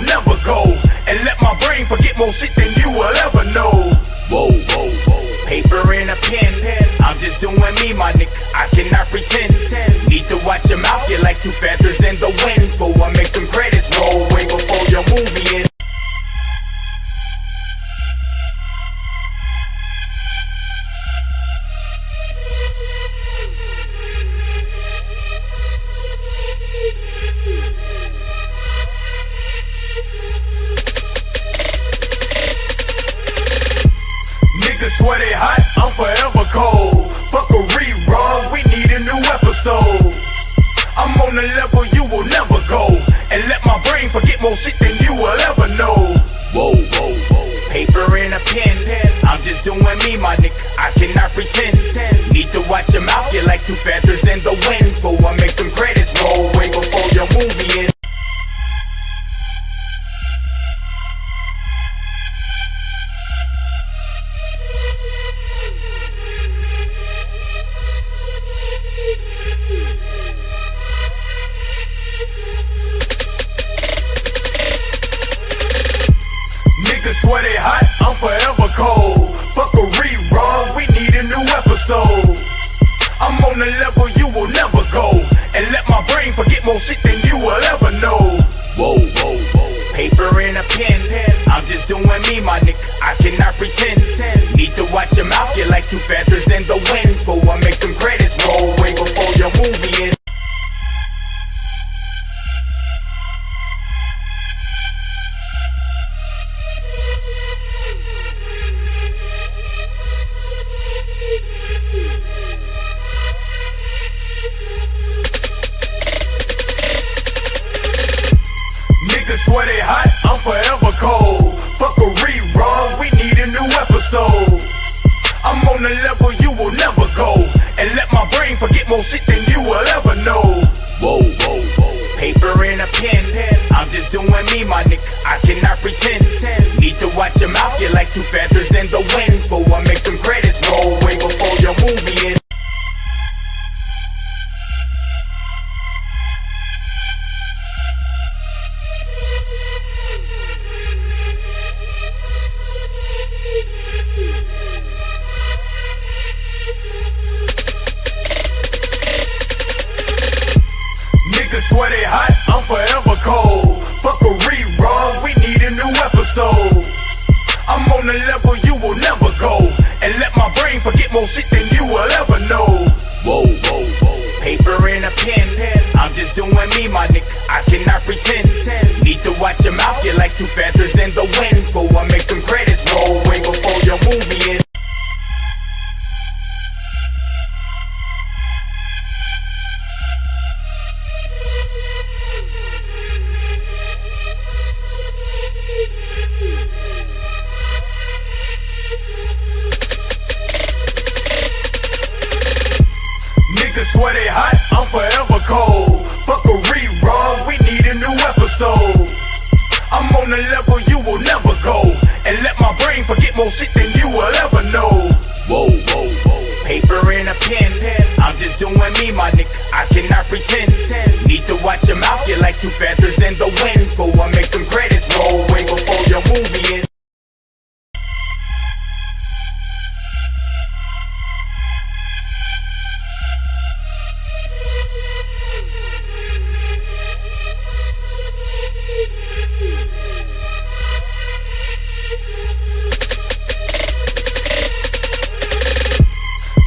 will never go. And let my brain forget more shit than you will ever know. Whoa, whoa, whoa. Paper and a pen. I'm just doing me, my nigga. I cannot pretend. Need to watch your mouth. You're like two feathers in the wind. For I make them credits roll way before your movie ends. Niggas swear they hot, I'm forever cold. Fuck a rerun, we need a new episode. I'm on a level you will never go. And let my brain forget more shit than you will ever know. Whoa, whoa, whoa. Paper and a pen. I'm just doing me, my nigga. I cannot pretend. Need to watch your mouth, you're like two feathers in the wind. For I make them credits roll way before your movie ends. Niggas swear they hot, I'm forever cold. Fuck a rerun, we need a new episode. I'm on a level you will never go. And let my brain forget more shit than you will ever know. Whoa, whoa, whoa. Paper and a pen. I'm just doing me, my nigga. I cannot pretend. Need to watch your mouth, you're like two feathers in the wind. For I make them credits roll way before your movie ends. Niggas swear they hot, I'm forever cold. Fuck a rerun, we need a new episode. I'm on a level you will never go. And let my brain forget more shit than you will ever know. Whoa, whoa, whoa. Paper and a pen. I'm just doing me, my nigga. I cannot pretend. Need to watch your mouth, you're like two feathers in the wind. For I make them credits roll way before your movie ends. Niggas swear they hot, I'm forever cold. Fuck a rerun, we need a new episode. I'm on a level you will never go. And let my brain forget more shit than you will ever know. Whoa, whoa, whoa. Paper and a pen. I'm just doing me, my nigga. I cannot pretend. Need to watch your mouth, you're like two feathers in the wind. For I make them credits roll way before your movie ends. Niggas swear they hot, I'm forever cold. Fuck a rerun, we need a new episode. I'm on a level you will never go. And let my brain forget more shit than you will ever know. Whoa, whoa, whoa. Paper and a pen. I'm just doing me, my nigga. I cannot pretend. Need to watch your mouth, you're like two feathers in the wind. For I make them credits roll way before your movie ends.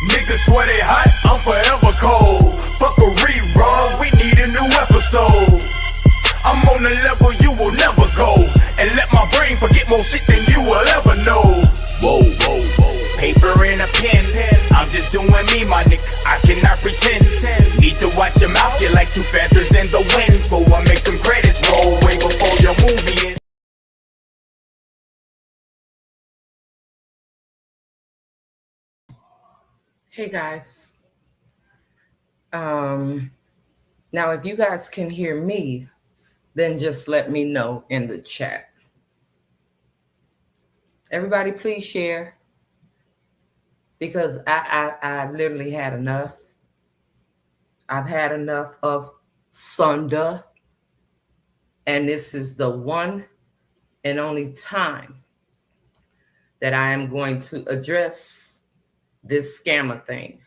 Niggas swear they hot, I'm forever cold. Fuck a rerun, we need a new episode. I'm on a level you will never go. And let my brain forget more shit than you will ever know. Whoa, whoa, whoa. Paper and a pen. I'm just doing me, my nigga. I cannot pretend. Need to watch your mouth, you're like two feathers in the wind. For I make them credits roll way before your movie ends. Hey guys. Now if you guys can hear me, then just let me know in the chat. Everybody please share, because I've literally had enough. I've had enough of Sunda. And this is the one and only time that I am going to address this scammer thing.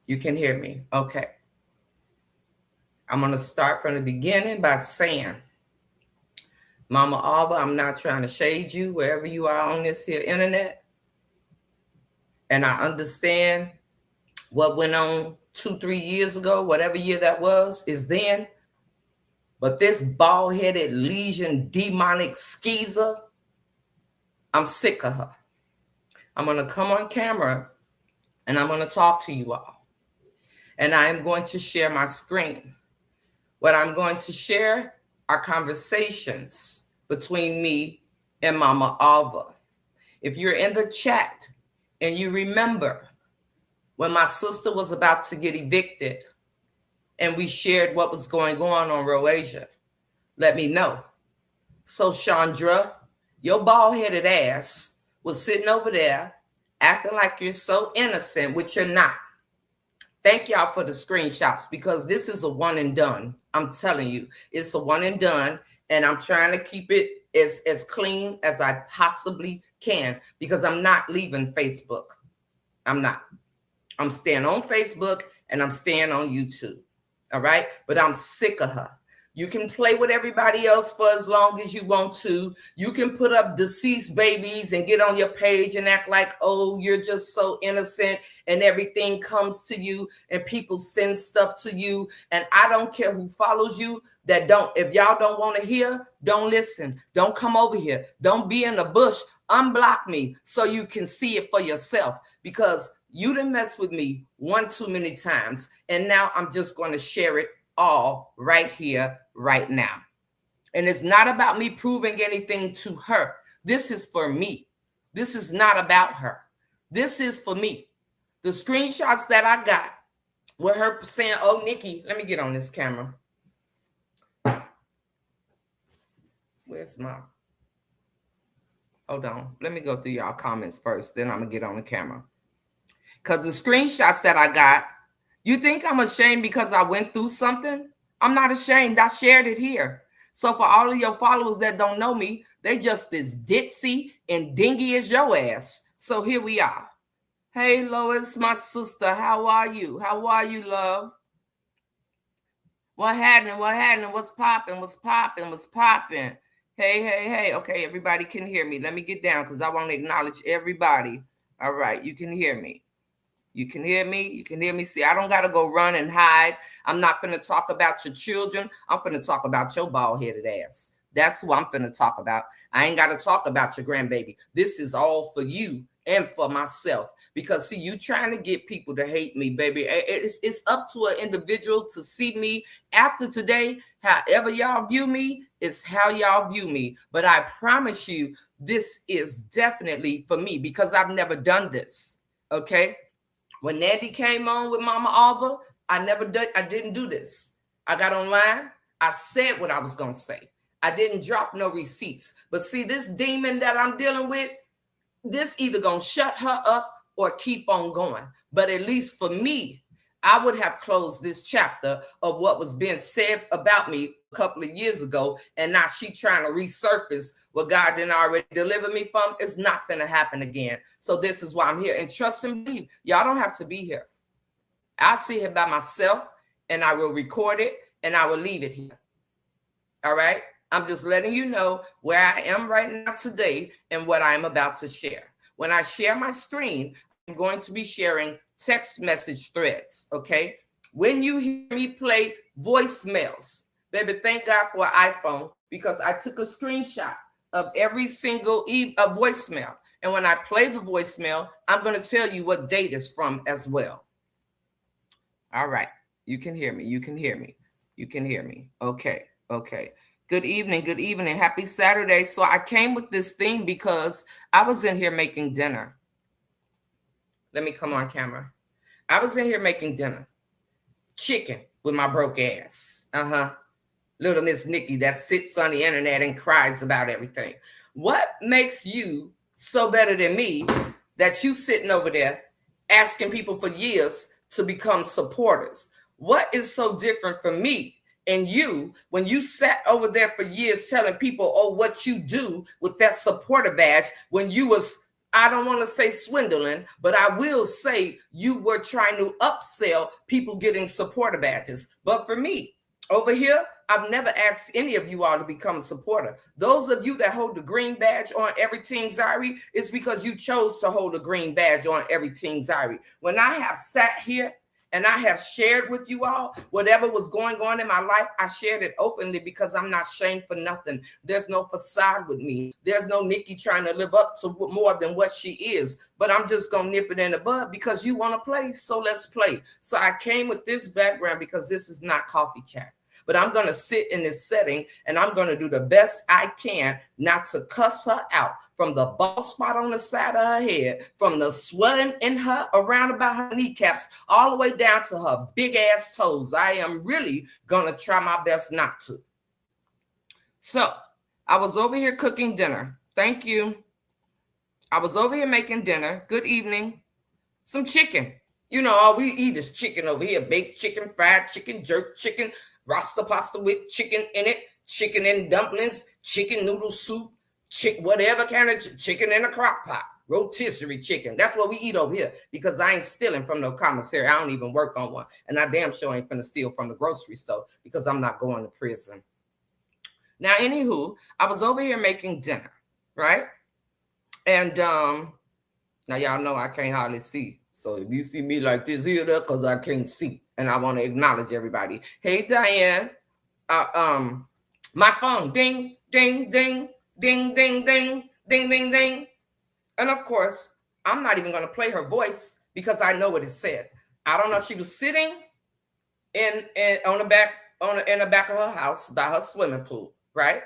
You can hear me? Okay. I'm going to start from the beginning by saying, Mama Alba, I'm not trying to shade you wherever you are on this here internet. And I understand what went on 2-3 years ago, whatever year that was, is then. But this bald-headed legion demonic skeezer, I'm sick of her. I'm going to come on camera and I'm going to talk to you all. And I am going to share my screen. What I'm going to share are conversations between me and Mama Alva. If you're in the chat and you remember when my sister was about to get evicted and we shared what was going on Roasia, let me know. So Chandra, your bald-headed ass was sitting over there acting like you're so innocent, which you're not. Thank y'all for the screenshots because this is a one and done. I'm telling you, it's a one and done. And I'm trying to keep it as clean as I possibly can because I'm not leaving Facebook. I'm not. I'm staying on Facebook and I'm staying on YouTube. All right. But I'm sick of her. You can play with everybody else for as long as you want to. You can put up deceased babies and get on your page and act like, oh, you're just so innocent and everything comes to you and people send stuff to you. And I don't care who follows you that don't. If y'all don't want to hear, don't listen. Don't come over here. Don't be in the bush. Unblock me so you can see it for yourself because you didn't mess with me one too many times. And now I'm just going to share it all right here, right now. And it's not about me proving anything to her. This is for me. This is not about her. This is for me. The screenshots that I got with her saying, oh, Nikki, let me get on this camera. Where's my... Hold on. Let me go through y'all comments first. Then I'm going to get on the camera. Because the screenshots that I got, you think I'm ashamed because I went through something? I'm not ashamed. I shared it here. So for all of your followers that don't know me, they just as ditzy and dingy as your ass. So here we are. Hey, Lois, my sister. How are you? How are you, love? What happening? What happening? What's popping? What's popping? What's popping? Hey, hey, hey. Okay, everybody can hear me. Let me get down because I want to acknowledge everybody. All right, you can hear me. You can hear me. You can hear me. See, I don't got to go run and hide. I'm not going to talk about your children. I'm going to talk about your bald-headed ass. That's who I'm going to talk about. I ain't got to talk about your grandbaby. This is all for you and for myself. Because, see, you trying to get people to hate me, baby. It's up to an individual to see me after today. However y'all view me, it's how y'all view me. But I promise you, this is definitely for me because I've never done this. Okay? When Nandy came on with Mama Alva, I didn't do this. I got online. I said what I was going to say. I didn't drop no receipts. But see, this demon that I'm dealing with, this either going to shut her up or keep on going. But at least for me, I would have closed this chapter of what was being said about me a couple of years ago. And now she trying to resurface what God didn't already deliver me from. It's not going to happen again. So this is why I'm here. And trust and believe, y'all don't have to be here. I'll sit here by myself and I will record it and I will leave it here. All right. I'm just letting you know where I am right now today and what I'm about to share. When I share my screen, I'm going to be sharing text message threads. Okay. When you hear me play voicemails, baby, thank God for an iPhone because I took a screenshot of every single voicemail. And when I play the voicemail, I'm going to tell you what date it's from as well. All right. You can hear me. You can hear me. You can hear me. Okay. Okay. Good evening. Good evening. Happy Saturday. So I came with this thing because I was in here making dinner. Let me come on camera. I was in here making dinner. Chicken with my broke ass. Little Miss Nikki that sits on the internet and cries about everything. What makes you so better than me that you sitting over there asking people for years to become supporters? What is so different from me And you, when you sat over there for years telling people, oh, what you do with that supporter badge, when you was, I don't want to say swindling, but I will say you were trying to upsell people getting supporter badges. But for me, over here, I've never asked any of you all to become a supporter. Those of you that hold the green badge on every Team Zyrie, it's because you chose to hold a green badge on every Team Zyrie. When I have sat here and I have shared with you all whatever was going on in my life, I shared it openly because I'm not shamed for nothing. There's no facade with me. There's no Nikki trying to live up to more than what she is. But I'm just going to nip it in the bud because you want to play, so let's play. So I came with this background because this is not coffee chat. But I'm going to sit in this setting and I'm going to do the best I can not to cuss her out from the bald spot on the side of her head, from the swelling in her around about her kneecaps, all the way down to her big ass toes. I am really going to try my best not to. So I was over here cooking dinner. Thank you. I was over here making dinner. Good evening. Some chicken. You know, all we eat is chicken over here. Baked chicken, fried chicken, jerk chicken, rasta pasta with chicken in it, chicken and dumplings, chicken noodle soup, whatever kind of chicken in a crock pot, rotisserie chicken. That's what we eat over here because I ain't stealing from no commissary. I don't even work on one. And I damn sure ain't finna steal from the grocery store because I'm not going to prison. Now, anywho, I was over here making dinner, right? And now y'all know I can't hardly see. So if you see me like this here, because I can't see. And I want to acknowledge everybody. Hey, Diane. My phone. Ding, ding, ding, ding, ding, ding, ding, ding, ding. And of course, I'm not even going to play her voice because I know what it said. I don't know if she was sitting in the back of her house by her swimming pool, right?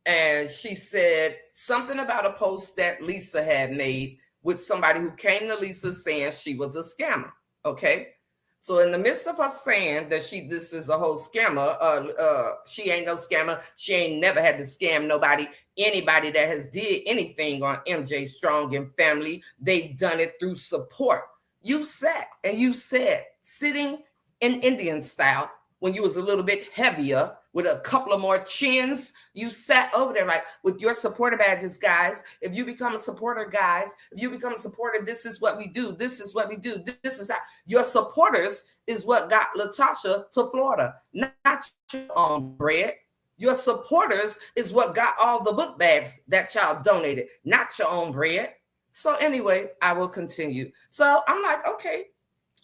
And she said something about a post that Lisa had made with somebody who came to Lisa saying she was a scammer. Okay. So in the midst of her saying that this is a whole scammer, she ain't no scammer. She ain't never had to scam nobody. Anybody that has did anything on MJ Strong and family, they done it through support. You sat and you said, sitting in Indian style, when you was a little bit heavier with a couple of more chins, you sat over there like with your supporter badges, guys. If you become a supporter, guys, if you become a supporter, this is what we do. This is what we do. This is how your supporters is what got Latasha to Florida, not your own bread. Your supporters is what got all the book bags that y'all donated, not your own bread. So anyway, I will continue. So I'm like, okay,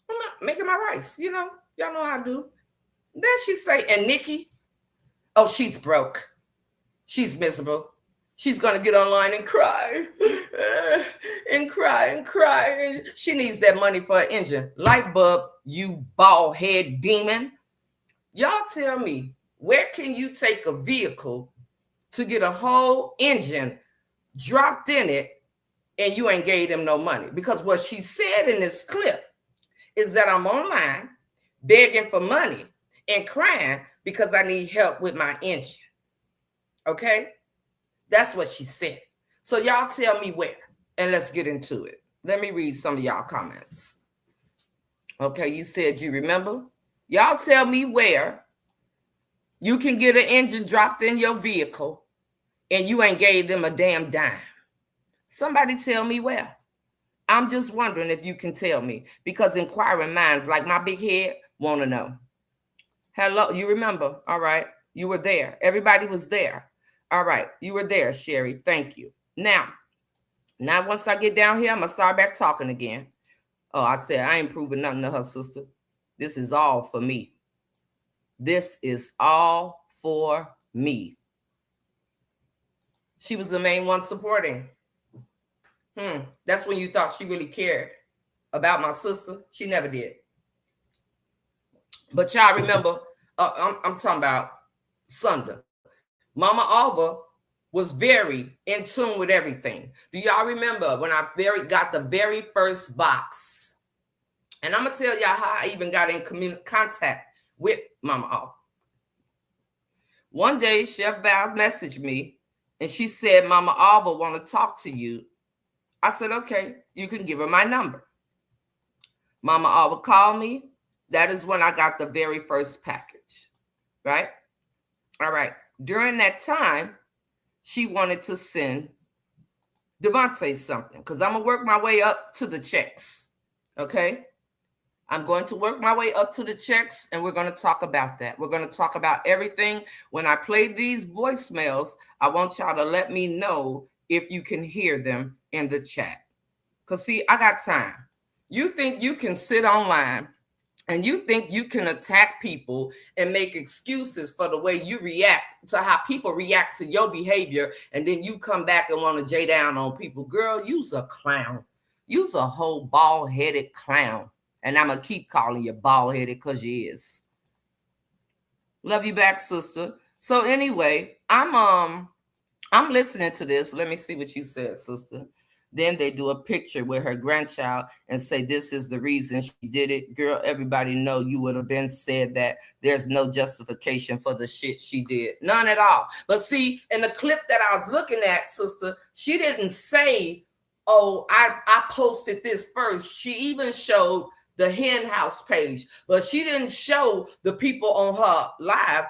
I'm not making my rice. You know, y'all know how I do. Then she say, and Nikki, oh, she's broke. She's miserable. She's going to get online and cry and cry and cry. She needs that money for an engine. Light bulb, you bald head demon. Y'all tell me, where can you take a vehicle to get a whole engine dropped in it and you ain't gave them no money? Because what she said in this clip is that I'm online begging for money and crying because I need help with my engine. Okay? That's what she said. So y'all tell me where, and let's get into it. Let me read some of y'all comments. Okay, you said you remember. Y'all tell me where you can get an engine dropped in your vehicle and you ain't gave them a damn dime. Somebody tell me where. I'm just wondering if you can tell me, because inquiring minds like my big head want to know. Hello, you remember? All right. You were there. Everybody was there. All right. You were there, Sherry. Thank you. Now once I get down here, I'm going to start back talking again. Oh, I said I ain't proving nothing to her, sister. This is all for me. This is all for me. She was the main one supporting. That's when you thought she really cared about my sister. She never did. But y'all remember, I'm talking about Sunda. Mama Alva was very in tune with everything. Do y'all remember when I got the very first box? And I'm going to tell y'all how I even got in contact with Mama Alva. One day, Chef Val messaged me, and she said, Mama Alva want to talk to you. I said, okay, you can give her my number. Mama Alva called me. That is when I got the very first package. right? All right. During that time, she wanted to send Devontae something because I'm going to work my way up to the checks. Okay. I'm going to work my way up to the checks, and we're going to talk about that. We're going to talk about everything. When I play these voicemails, I want y'all to let me know if you can hear them in the chat. Because, see, I got time. You think you can sit online and you think you can attack people and make excuses for the way you react to how people react to your behavior, and then you come back and want to J down on people. Girl, you's a clown. You's a whole bald-headed clown. And I'm going to keep calling you bald-headed because you is. Love you back, sister. So anyway, I'm listening to this. Let me see what you said, sister. Then they do a picture with her grandchild and say, this is the reason she did it. Girl, everybody know you would have been said that. There's no justification for the shit she did. None at all. But see, in the clip that I was looking at, sister, she didn't say, oh, I posted this first. She even showed the hen house page, but she didn't show the people on her live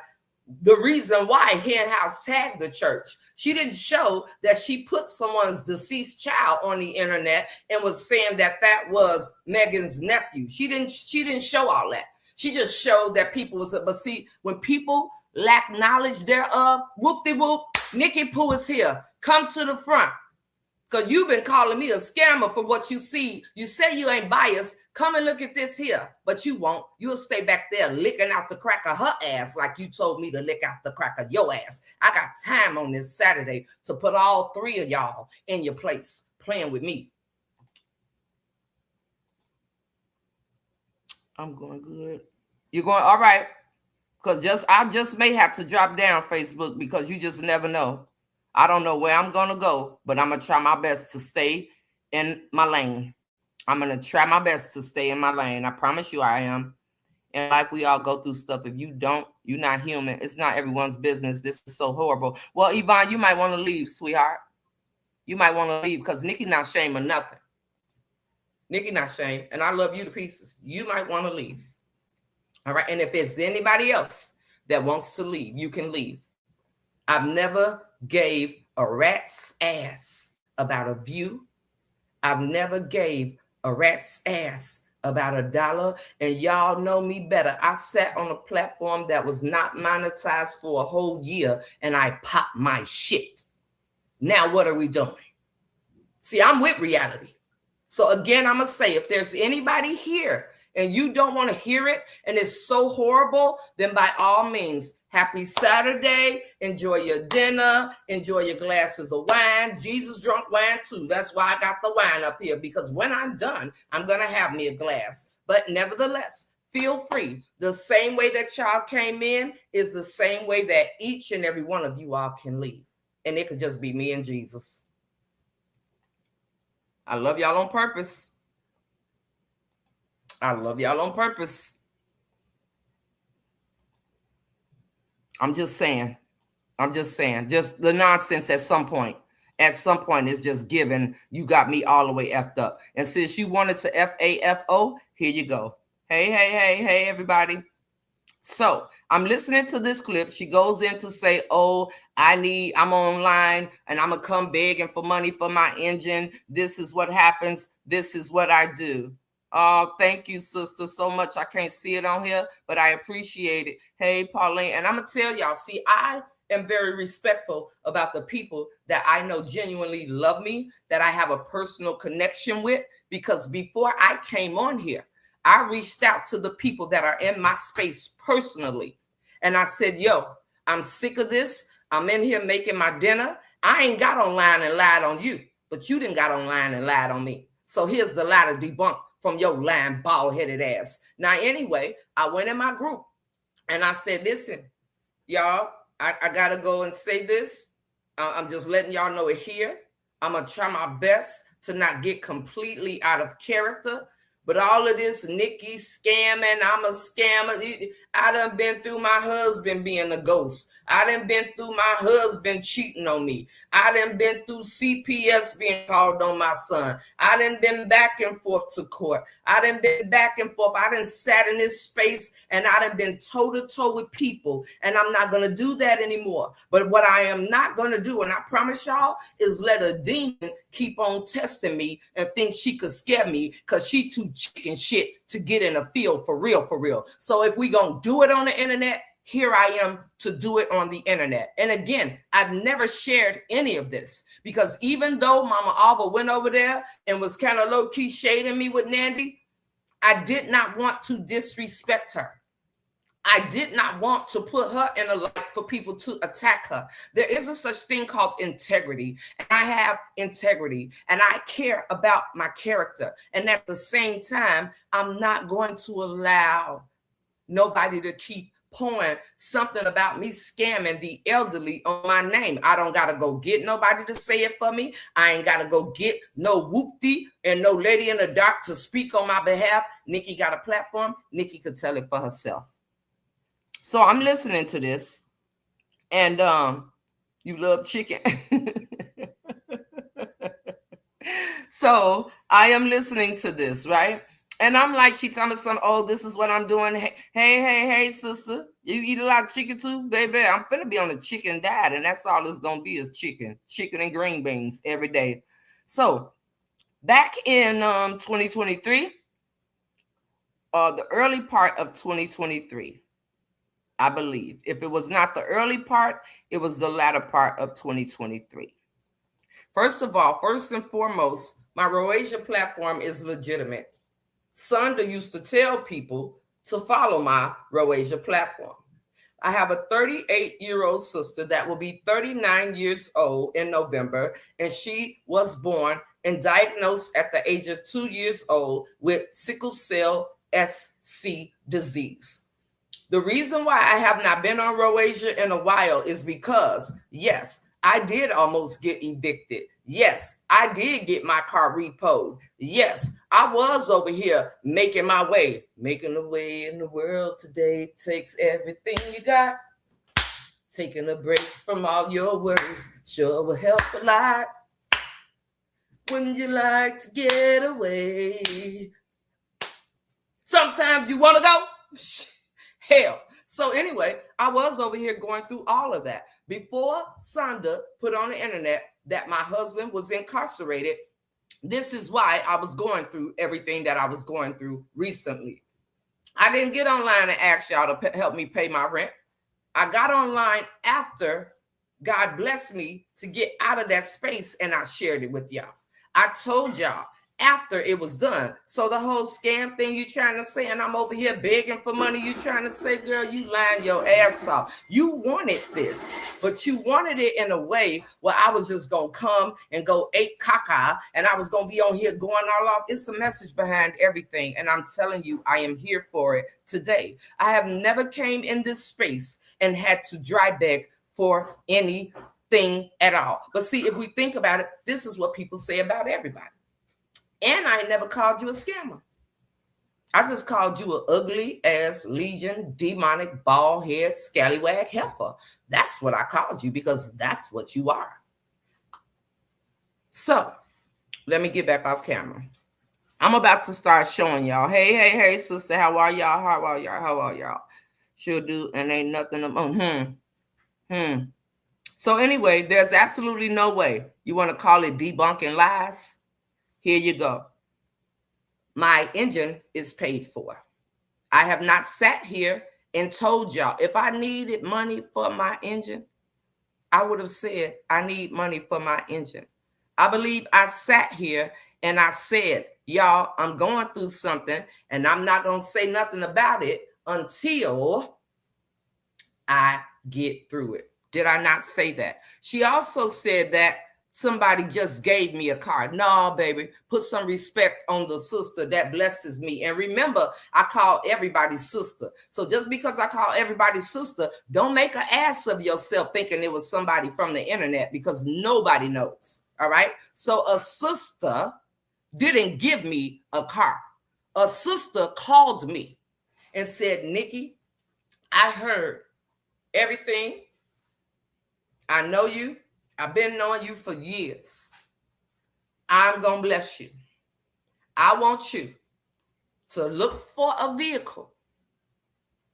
the reason why hen house tagged the church. She didn't show that she put someone's deceased child on the internet and was saying that that was Megan's nephew. She didn't show all that. She just showed that people was, but see, when people lack knowledge thereof, whoop-de-whoop, Nikki Pooh is here. Come to the front. Because you've been calling me a scammer for what you see. You say you ain't biased. Come and look at this here. But you won't. You'll stay back there licking out the crack of her ass like you told me to lick out the crack of your ass. I got time on this Saturday to put all three of y'all in your place playing with me. I'm going good. You're going all right. Because I just may have to drop down Facebook because you just never know. I don't know where I'm going to go, but I'm going to try my best to stay in my lane. I'm going to try my best to stay in my lane. I promise you I am. In life, we all go through stuff. If you don't, you're not human. It's not everyone's business. This is so horrible. Well, Yvonne, you might want to leave, sweetheart. You might want to leave because Nikki not shame or nothing. Nikki not shame, and I love you to pieces. You might want to leave. All right, and if it's anybody else that wants to leave, you can leave. I've never gave a rat's ass about a view. I've never gave a rat's ass about $1. And y'all know me better. I sat on a platform that was not monetized for a whole year and I popped my shit. Now what are we doing? See, I'm with reality. So again, I'm going to say, if there's anybody here and you don't want to hear it and it's so horrible, then by all means, happy Saturday. Enjoy your dinner. Enjoy your glasses of wine. Jesus drunk wine too. That's why I got the wine up here, because when I'm done, I'm going to have me a glass. But nevertheless, feel free. The same way that y'all came in is the same way that each and every one of you all can leave. And it could just be me and Jesus. I love y'all on purpose. I love y'all on purpose. I'm just saying, just the nonsense at some point is just given. You got me all the way effed up. And since you wanted to FAFO, here you go. Hey, everybody. So I'm listening to this clip. She goes in to say, oh, I'm online and I'm going to come begging for money for my engine. This is what happens. This is what I do. Oh, thank you, sister, so much. I can't see it on here, but I appreciate it. Hey, Pauline. And I'm going to tell y'all, see, I am very respectful about the people that I know genuinely love me, that I have a personal connection with, because before I came on here, I reached out to the people that are in my space personally. And I said, yo, I'm sick of this. I'm in here making my dinner. I ain't got online and lied on you, but you didn't got online and lied on me. So here's the lie to debunk from your lying, bald-headed ass. Now, anyway, I went in my group and I said, listen, y'all, I got to go and say this. I'm just letting y'all know it here. I'm going to try my best to not get completely out of character. But all of this Nikki scamming, I'm a scammer. I done been through my husband being a ghost. I done been through my husband cheating on me. I done been through CPS being called on my son. I done been back and forth to court. I done been back and forth. I done sat in this space and I done been toe to toe with people. And I'm not going to do that anymore. But what I am not going to do, and I promise y'all, is let a demon keep on testing me and think she could scare me because she too chicken shit to get in a field for real, for real. So if we going to do it on the internet, here I am to do it on the internet. And again, I've never shared any of this because even though Mama Alva went over there and was kind of low-key shading me with Nandy, I did not want to disrespect her. I did not want to put her in a light for people to attack her. There is a such thing called integrity, and I have integrity, and I care about my character. And at the same time, I'm not going to allow nobody to keep pouring something about me scamming the elderly on my name. I don't got to go get nobody to say it for me. I ain't got to go get no whoopty and no lady in the dark to speak on my behalf. Nikki got a platform. Nikki could tell it for herself. So I'm listening to this, and you love chicken. So I am listening to this, right? And I'm like, she telling me something, oh, this is what I'm doing. Hey, sister, you eat a lot of chicken too? Baby, I'm finna be on a chicken diet, and that's all it's gonna be is chicken and green beans every day. So back in 2023, the early part of 2023, I believe. If it was not the early part, it was the latter part of 2023. First of all, first and foremost, my Roasia platform is legitimate. Sunda used to tell people to follow my Roasia platform. I have a 38-year-old sister that will be 39 years old in November, and she was born and diagnosed at the age of 2 years old with sickle cell SC disease. The reason why I have not been on Roasia in a while is because, yes, I did almost get evicted. Yes, I did get my car repoed. Yes, I was over here making my way. Making the way in the world today takes everything you got. Taking a break from all your worries sure will help a lot. Wouldn't you like to get away? Sometimes you want to go. Hell. So anyway, I was over here going through all of that. Before Sunda put on the internet that my husband was incarcerated, this is why I was going through everything that I was going through recently. I didn't get online and ask y'all to help me pay my rent. I got online after God blessed me to get out of that space, and I shared it with y'all. I told y'all after it was done. So the whole scam thing you trying to say, and I'm over here begging for money, you trying to say, girl, you lying your ass off. You wanted this, but you wanted it in a way where I was just going to come and go eat caca, and I was going to be on here going all off. It's a message behind everything, and I'm telling you, I am here for it today. I have never came in this space and had to dry beg for anything at all. But see, if we think about it, this is what people say about everybody. And I never called you a scammer. I just called you an ugly ass, legion, demonic, bald head, scallywag heifer. That's what I called you because that's what you are. So let me get back off camera. I'm about to start showing y'all. Hey, sister, how are y'all? How are y'all? She'll do, and ain't nothing. So anyway, there's absolutely no way you want to call it debunking lies. Here you go. My engine is paid for. I have not sat here and told y'all if I needed money for my engine, I would have said I need money for my engine. I believe I sat here and I said, y'all, I'm going through something and I'm not going to say nothing about it until I get through it. Did I not say that? She also said that somebody just gave me a car. No, baby, put some respect on the sister that blesses me. And remember, I call everybody sister. So just because I call everybody sister, don't make an ass of yourself thinking it was somebody from the internet because nobody knows. All right. So a sister didn't give me a car. A sister called me and said, Nikki, I heard everything I know you. I've been knowing you for years. I'm going to bless you. I want you to look for a vehicle.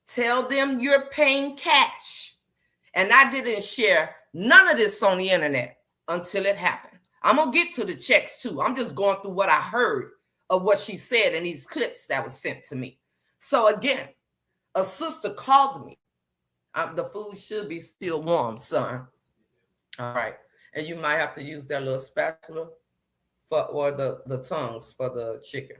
Tell them you're paying cash. And I didn't share none of this on the internet until it happened. I'm going to get to the checks too. I'm just going through what I heard of what she said in these clips that was sent to me. So again, a sister called me. The food should be still warm, son. All right. And you might have to use that little spatula or the tongues for the chicken.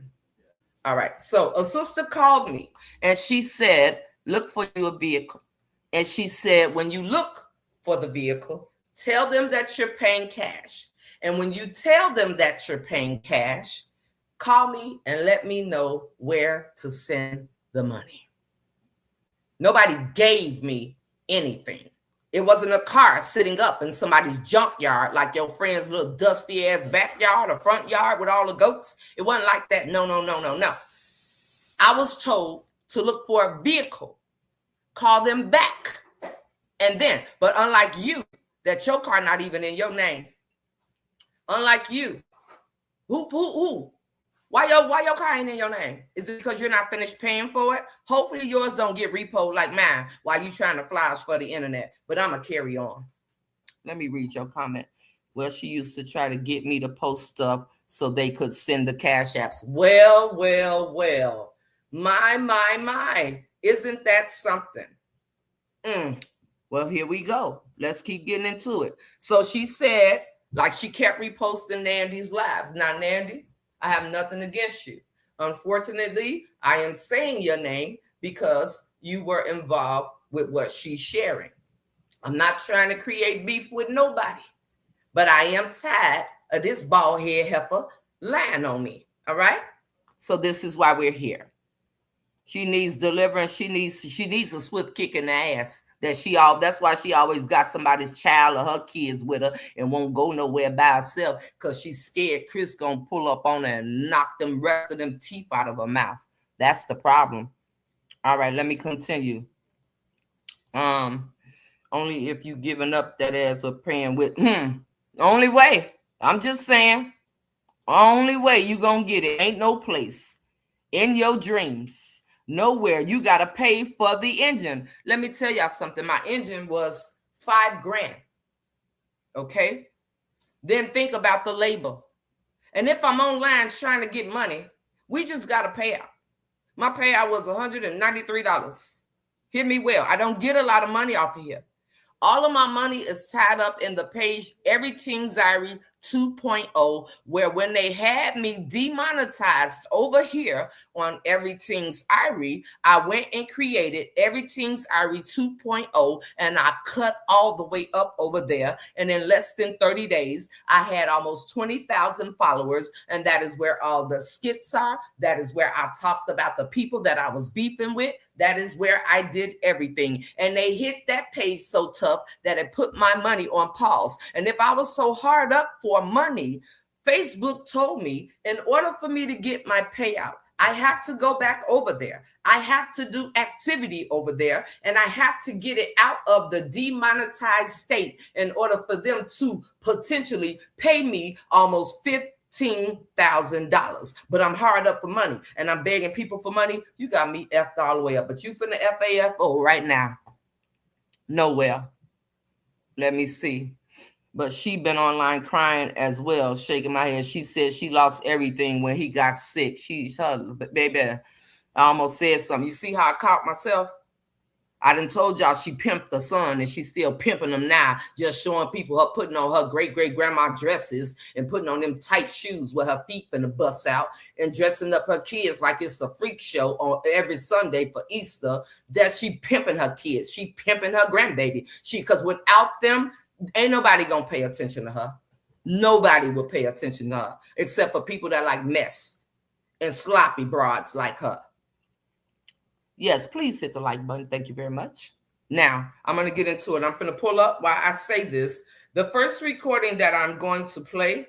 All right. So a sister called me and she said, look for you a vehicle. And she said, when you look for the vehicle, tell them that you're paying cash. And when you tell them that you're paying cash, call me and let me know where to send the money. Nobody gave me anything. It wasn't a car sitting up in somebody's junkyard like your friend's little dusty ass backyard or front yard with all the goats. It wasn't like that. No. I was told to look for a vehicle, call them back. And then, but unlike you, that your car not even in your name. Unlike you, who? Why your car ain't in your name? Is it because you're not finished paying for it? Hopefully yours don't get repoed like mine while you trying to flash for the internet. But I'm going to carry on. Let me read your comment. Well, she used to try to get me to post stuff so they could send the cash apps. Well. My. Isn't that something? Well, here we go. Let's keep getting into it. So she said, like she kept reposting Nandy's lives. Now, Nandy, I have nothing against you. Unfortunately, I am saying your name because you were involved with what she's sharing. I'm not trying to create beef with nobody, but I am tired of this bald head heifer lying on me. All right. So this is why we're here. She needs deliverance. She needs a swift kick in the ass. That's why she always got somebody's child or her kids with her and won't go nowhere by herself because she's scared Chris gonna pull up on her and knock them rest of them teeth out of her mouth. That's the problem. All right, let me continue. Only if you giving up that ass or praying with only way. I'm just saying, only way you gonna get it. Ain't no place in your dreams. Nowhere. You got to pay for the engine. Let me tell y'all something. My engine was $5,000. Okay. Then think about the labor. And if I'm online trying to get money, we just got to pay out. My payout was $193. Hear me well. I don't get a lot of money off of here. All of my money is tied up in the page Everything Zyrie 2.0, where when they had me demonetized over here on Everything's Zyrie, I went and created Everything's Zyrie 2.0, and I cut all the way up over there. And in less than 30 days, I had almost 20,000 followers, and that is where all the skits are. That is where I talked about the people that I was beefing with. That is where I did everything. And they hit that page so tough that it put my money on pause. And if I was so hard up for money, Facebook told me in order for me to get my payout, I have to go back over there. I have to do activity over there, and I have to get it out of the demonetized state in order for them to potentially pay me almost $15,000. But I'm hard up for money and I'm begging people for money. You got me effed all the way up, but you finna FAFO right now. Nowhere. Let me see. But she been online crying as well, shaking my head. She said she lost everything when he got sick. Baby, I almost said something. You see how I caught myself? I done told y'all she pimped the son and she's still pimping them now, just showing people her putting on her great-great-grandma dresses and putting on them tight shoes with her feet finna bust out and dressing up her kids like it's a freak show on every Sunday for Easter. That she pimping her kids. She pimping her grandbaby. Because without them, ain't nobody gonna pay attention to her. Nobody will pay attention to her except for people that like mess and sloppy broads like her. Yes, please hit the like button. Thank you very much. Now, I'm going to get into it. I'm going to pull up while I say this. The first recording that I'm going to play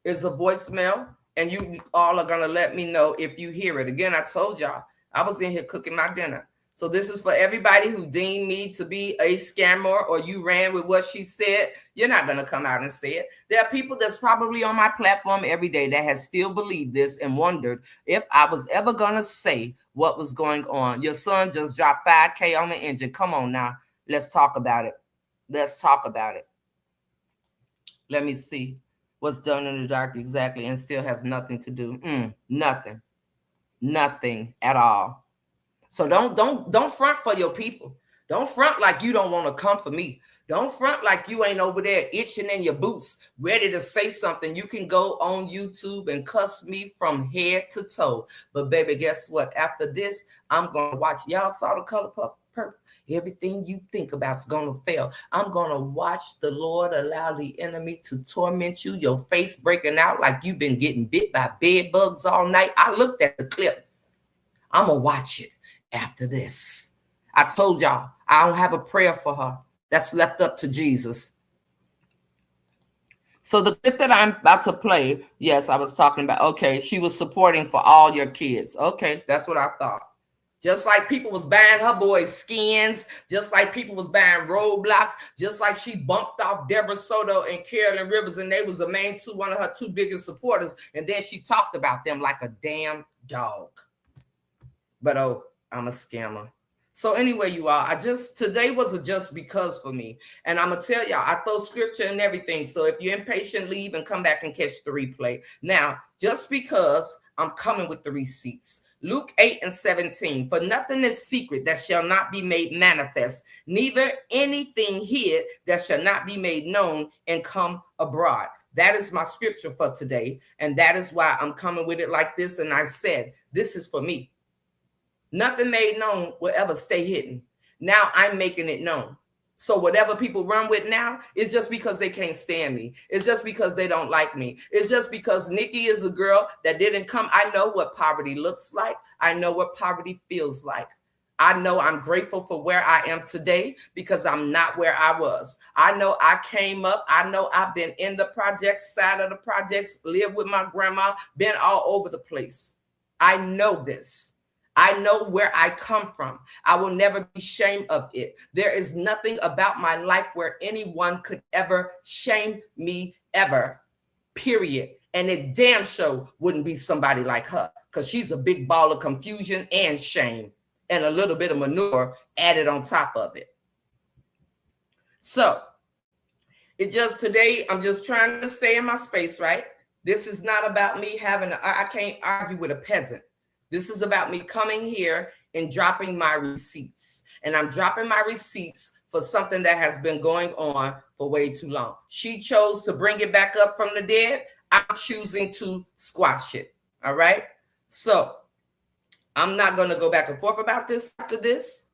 is a voicemail, and you all are going to let me know if you hear it. Again, I told y'all, I was in here cooking my dinner. So this is for everybody who deemed me to be a scammer or you ran with what she said. You're not going to come out and say it. There are people that's probably on my platform every day that has still believed this and wondered if I was ever going to say what was going on. Your son just dropped 5K on the engine. Come on now. Let's talk about it. Let's talk about it. Let me see what's done in the dark exactly and still has nothing to do. Nothing at all. So don't front for your people. Don't front like you don't want to come for me. Don't front like you ain't over there itching in your boots, ready to say something. You can go on YouTube and cuss me from head to toe. But baby, guess what? After this, I'm going to watch. Y'all saw The Color Purple. Everything you think about is going to fail. I'm going to watch the Lord allow the enemy to torment you, your face breaking out like you've been getting bit by bed bugs all night. I looked at the clip. I'm going to watch it. After this, I told y'all I don't have a prayer for her. That's left up to Jesus. So the clip that I'm about to play, yes, I was talking about, okay, she was supporting for all your kids. Okay, that's what I thought. Just like people was buying her boys skins, just like people was buying roadblocks, just like she bumped off Deborah Soto and Carolyn Rivers, and they was one of her two biggest supporters, and then she talked about them like a damn dog. But I'm a scammer. So anyway, you all, today was a just because for me. And I'm going to tell y'all, I throw scripture and everything. So if you're impatient, leave and come back and catch the replay. Now, just because I'm coming with the receipts. Luke 8:17, for nothing is secret that shall not be made manifest, neither anything hid that shall not be made known and come abroad. That is my scripture for today. And that is why I'm coming with it like this. And I said, this is for me. Nothing made known will ever stay hidden. Now I'm making it known. So whatever people run with now is just because they can't stand me. It's just because they don't like me. It's just because Nikki is a girl that didn't come. I know what poverty looks like. I know what poverty feels like. I know I'm grateful for where I am today because I'm not where I was. I know I came up. I know I've been in the projects, side of the projects, lived with my grandma, been all over the place. I know this. I know where I come from. I will never be ashamed of it. There is nothing about my life where anyone could ever shame me ever, period. And it damn sure wouldn't be somebody like her because she's a big ball of confusion and shame and a little bit of manure added on top of it. So today, I'm just trying to stay in my space, right? This is not about me I can't argue with a peasant. This is about me coming here and dropping my receipts. And I'm dropping my receipts for something that has been going on for way too long. She chose to bring it back up from the dead. I'm choosing to squash it. All right? So I'm not going to go back and forth about this after this.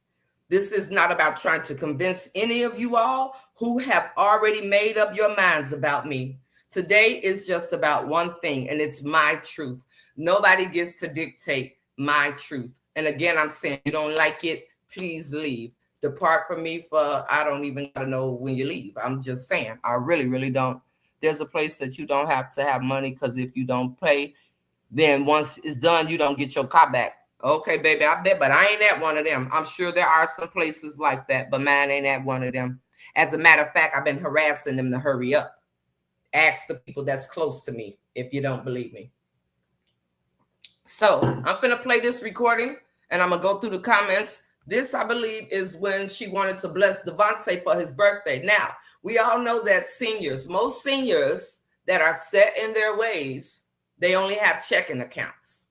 This is not about trying to convince any of you all who have already made up your minds about me. Today is just about one thing, and it's my truth. Nobody gets to dictate my truth. And again, I'm saying, you don't like it, please leave. Depart from me for, I don't even know when you leave. I'm just saying, I really, really don't. There's a place that you don't have to have money because if you don't pay, then once it's done, you don't get your car back. Okay, baby, I bet, but I ain't at one of them. I'm sure there are some places like that, but mine ain't at one of them. As a matter of fact, I've been harassing them to hurry up. Ask the people that's close to me if you don't believe me. So I'm going to play this recording and I'm going to go through the comments. This, I believe, is when she wanted to bless Devontae for his birthday. Now, we all know that most seniors that are set in their ways, they only have checking accounts.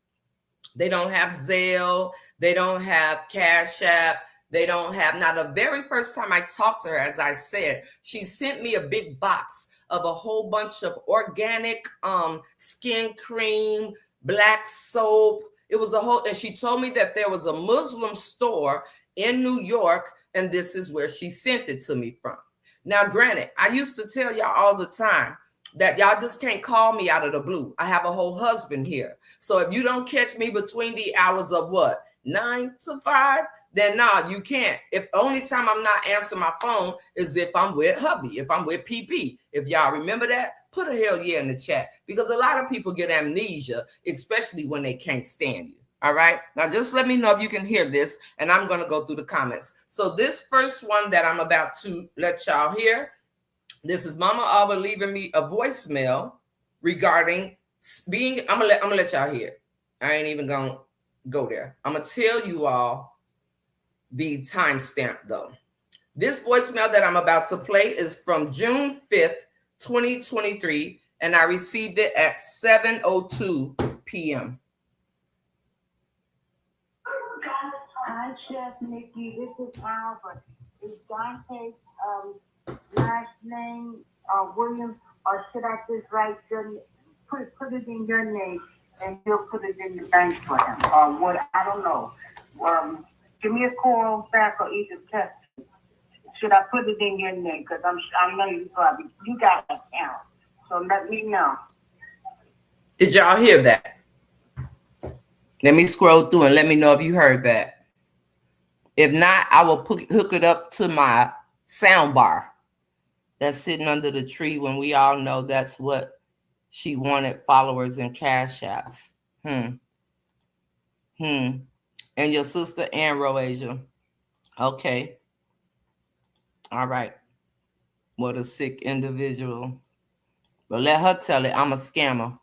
They don't have Zelle. They don't have Cash App. They don't have, now the very first time I talked to her, as I said, she sent me a big box of a whole bunch of organic skin cream, black soap. It was and she told me that there was a Muslim store in New York, and this is where she sent it to me from. Now, granted, I used to tell y'all all the time that y'all just can't call me out of the blue. I have a whole husband here. So if you don't catch me between the hours of 9 to 5, then no, you can't. If only time I'm not answering my phone is if I'm with hubby, if I'm with PP. If y'all remember that, put a hell yeah in the chat, because a lot of people get amnesia, especially when they can't stand you. All right. Now just let me know if you can hear this, and I'm going to go through the comments. So this first one that I'm about to let y'all hear, this is Mama Alba leaving me a voicemail regarding being. I'm gonna let y'all hear. I ain't even gonna go there. I'm gonna tell you all the timestamp though. This voicemail that I'm about to play is from June 5th, 2023, and I received it at 7:02 p.m. Hi, Chef Nikki. This is Albert. Is Dante's last name Williams, or should I just write put it in your name and you'll put it in the bank for him? Or what? I don't know. Give me a call back or either text. Should I put it in your name? Because I know you got an account. So let me know. Did y'all hear that? Let me scroll through and let me know if you heard that. If not, I will hook it up to my sound bar that's sitting under the tree when we all know that's what she wanted, followers and cash apps. And your sister and Roasia. Okay. All right. What a sick individual. But let her tell it I'm a scammer.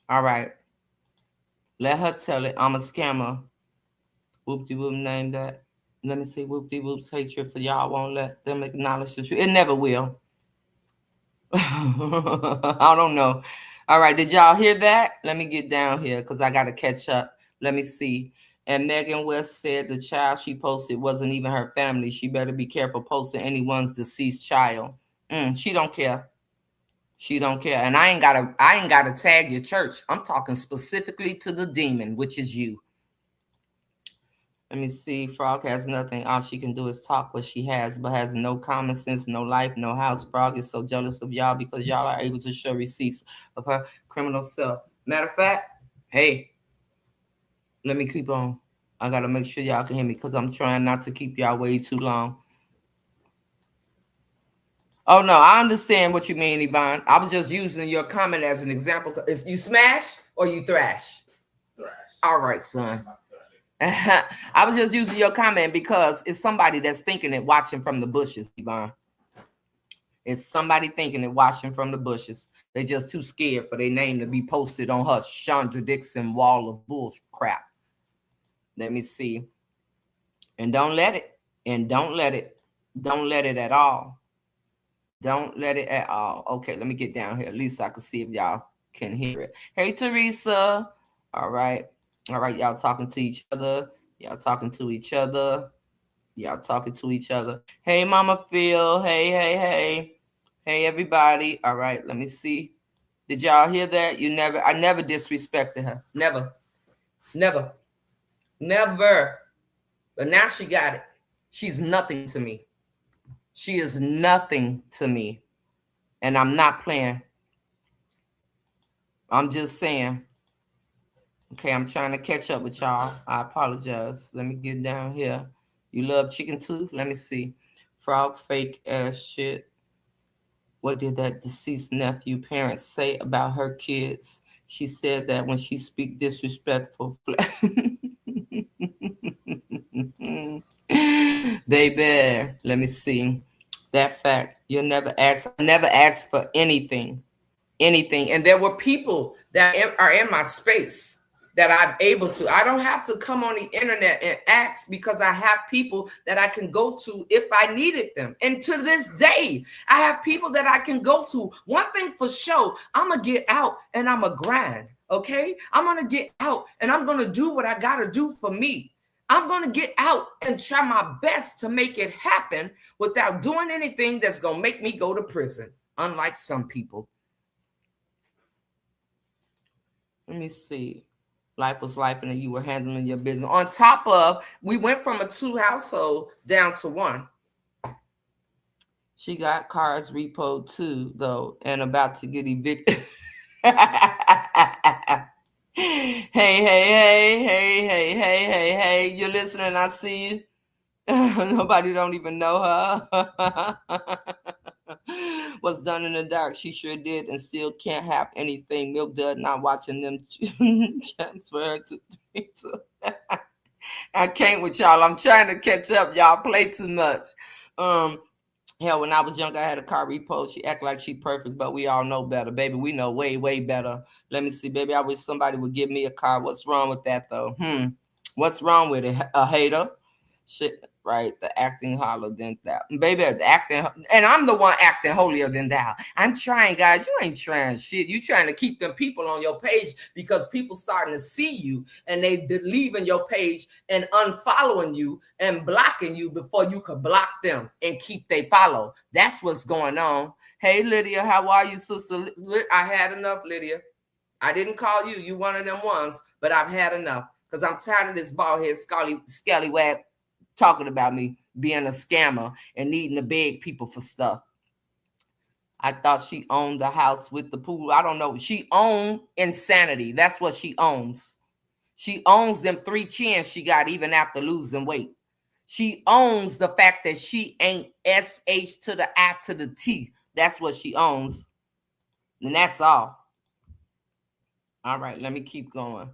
All right. Let her tell it I'm a scammer. Whoop-de-whoop name that. Let me see. Whoop-de-whoop's hatred for y'all won't let them acknowledge the truth. It never will. I don't know. All right. Did y'all hear that? Let me get down here because I got to catch up. Let me see. And Megan West said the child she posted wasn't even her family. She better be careful posting anyone's deceased child. She don't care. She don't care. And I ain't gotta tag your church. I'm talking specifically to the demon, which is you. Let me see. Frog has nothing. All she can do is talk what she has, but has no common sense, no life, no house. Frog is so jealous of y'all because y'all are able to show receipts of her criminal self. Matter of fact, hey, let me keep on. I got to make sure y'all can hear me because I'm trying not to keep y'all way too long. Oh, no, I understand what you mean, Yvonne. I was just using your comment as an example. Is you smash or you thrash? Thrash. All right, son. I was just using your comment because it's somebody that's thinking it watching from the bushes, Yvonne. It's somebody thinking it watching from the bushes. They're just too scared for their name to be posted on her Chandra Dixon wall of bull crap. Let me see. And don't let it. And don't let it. Don't let it at all. Don't let it at all. Okay, let me get down here. At least I can see if y'all can hear it. Hey, Teresa. All right. All right, y'all talking to each other. Y'all talking to each other. Y'all talking to each other. Hey, Mama Phil. Hey, hey, hey. Hey, everybody. All right, let me see. Did y'all hear that? I never disrespected her. Never. Never. Never. But now she got it. She's nothing to me. She is nothing to me. And I'm not playing. I'm just saying. Okay, I'm trying to catch up with y'all. I apologize. Let me get down here. You love chicken too? Let me see. Frog fake ass shit. What did that deceased nephew parents say about her kids? She said that when she speak disrespectful. Baby, let me see. That fact, you'll never ask for anything. And there were people that are in my space that I'm able to. I don't have to come on the internet and ask because I have people that I can go to if I needed them. And to this day, I have people that I can go to. One thing for sure, I'm going to get out and I'm going to grind, okay? I'm going to get out and I'm going to do what I got to do for me. I'm going to get out and try my best to make it happen without doing anything that's going to make me go to prison, unlike some people. Let me see. Life was life and you were handling your business. On top of, we went from a 2 household down to 1. She got cars repoed too, though, and about to get evicted. Hey, hey, you're listening, I see you. Nobody don't even know her. Was done in the dark. She sure did, and still can't have anything. Milk Dud not watching them transfer her to. I can't with y'all. I'm trying to catch up. Y'all play too much. Um, Hell, when I was younger, I had a car repo. She act like she perfect, but we all know better, baby. We know way, way better. Let me see, baby. I wish somebody would give me a car. What's wrong with that, though? What's wrong with it? A hater? Shit, right? The acting holler than that, baby. The acting, and I'm the one acting holier than thou. I'm trying, guys. You ain't trying shit. You trying to keep them people on your page because people starting to see you and they leaving your page and unfollowing you and blocking you before you could block them and keep they follow. That's what's going on. Hey Lydia, how are you, sister? I had enough, Lydia. I didn't call you. You one of them ones, but I've had enough because I'm tired of this bald head scallywag talking about me being a scammer and needing to beg people for stuff. I thought she owned the house with the pool. I don't know. She owned insanity. That's what she owns. She owns them 3 chins she got even after losing weight. She owns the fact that she ain't SH to the I to the T. That's what she owns. And that's all. All right, let me keep going.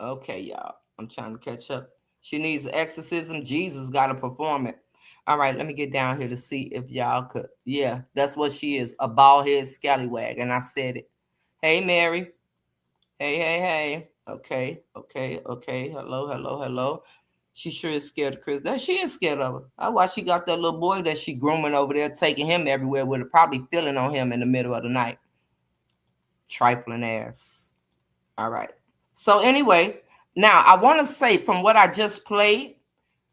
Okay, y'all. I'm trying to catch up. She needs exorcism. Jesus got to perform it. All right, let me get down here to see if y'all could. Yeah, that's what she is, a bald head scallywag. And I said it. Hey, Mary. Hey. Okay. Hello. She sure is scared of Chris. That she is scared of her. That's why she got that little boy that she grooming over there, taking him everywhere with her, probably feeling on him in the middle of the night. Trifling ass. All right. So anyway, now I want to say from what I just played,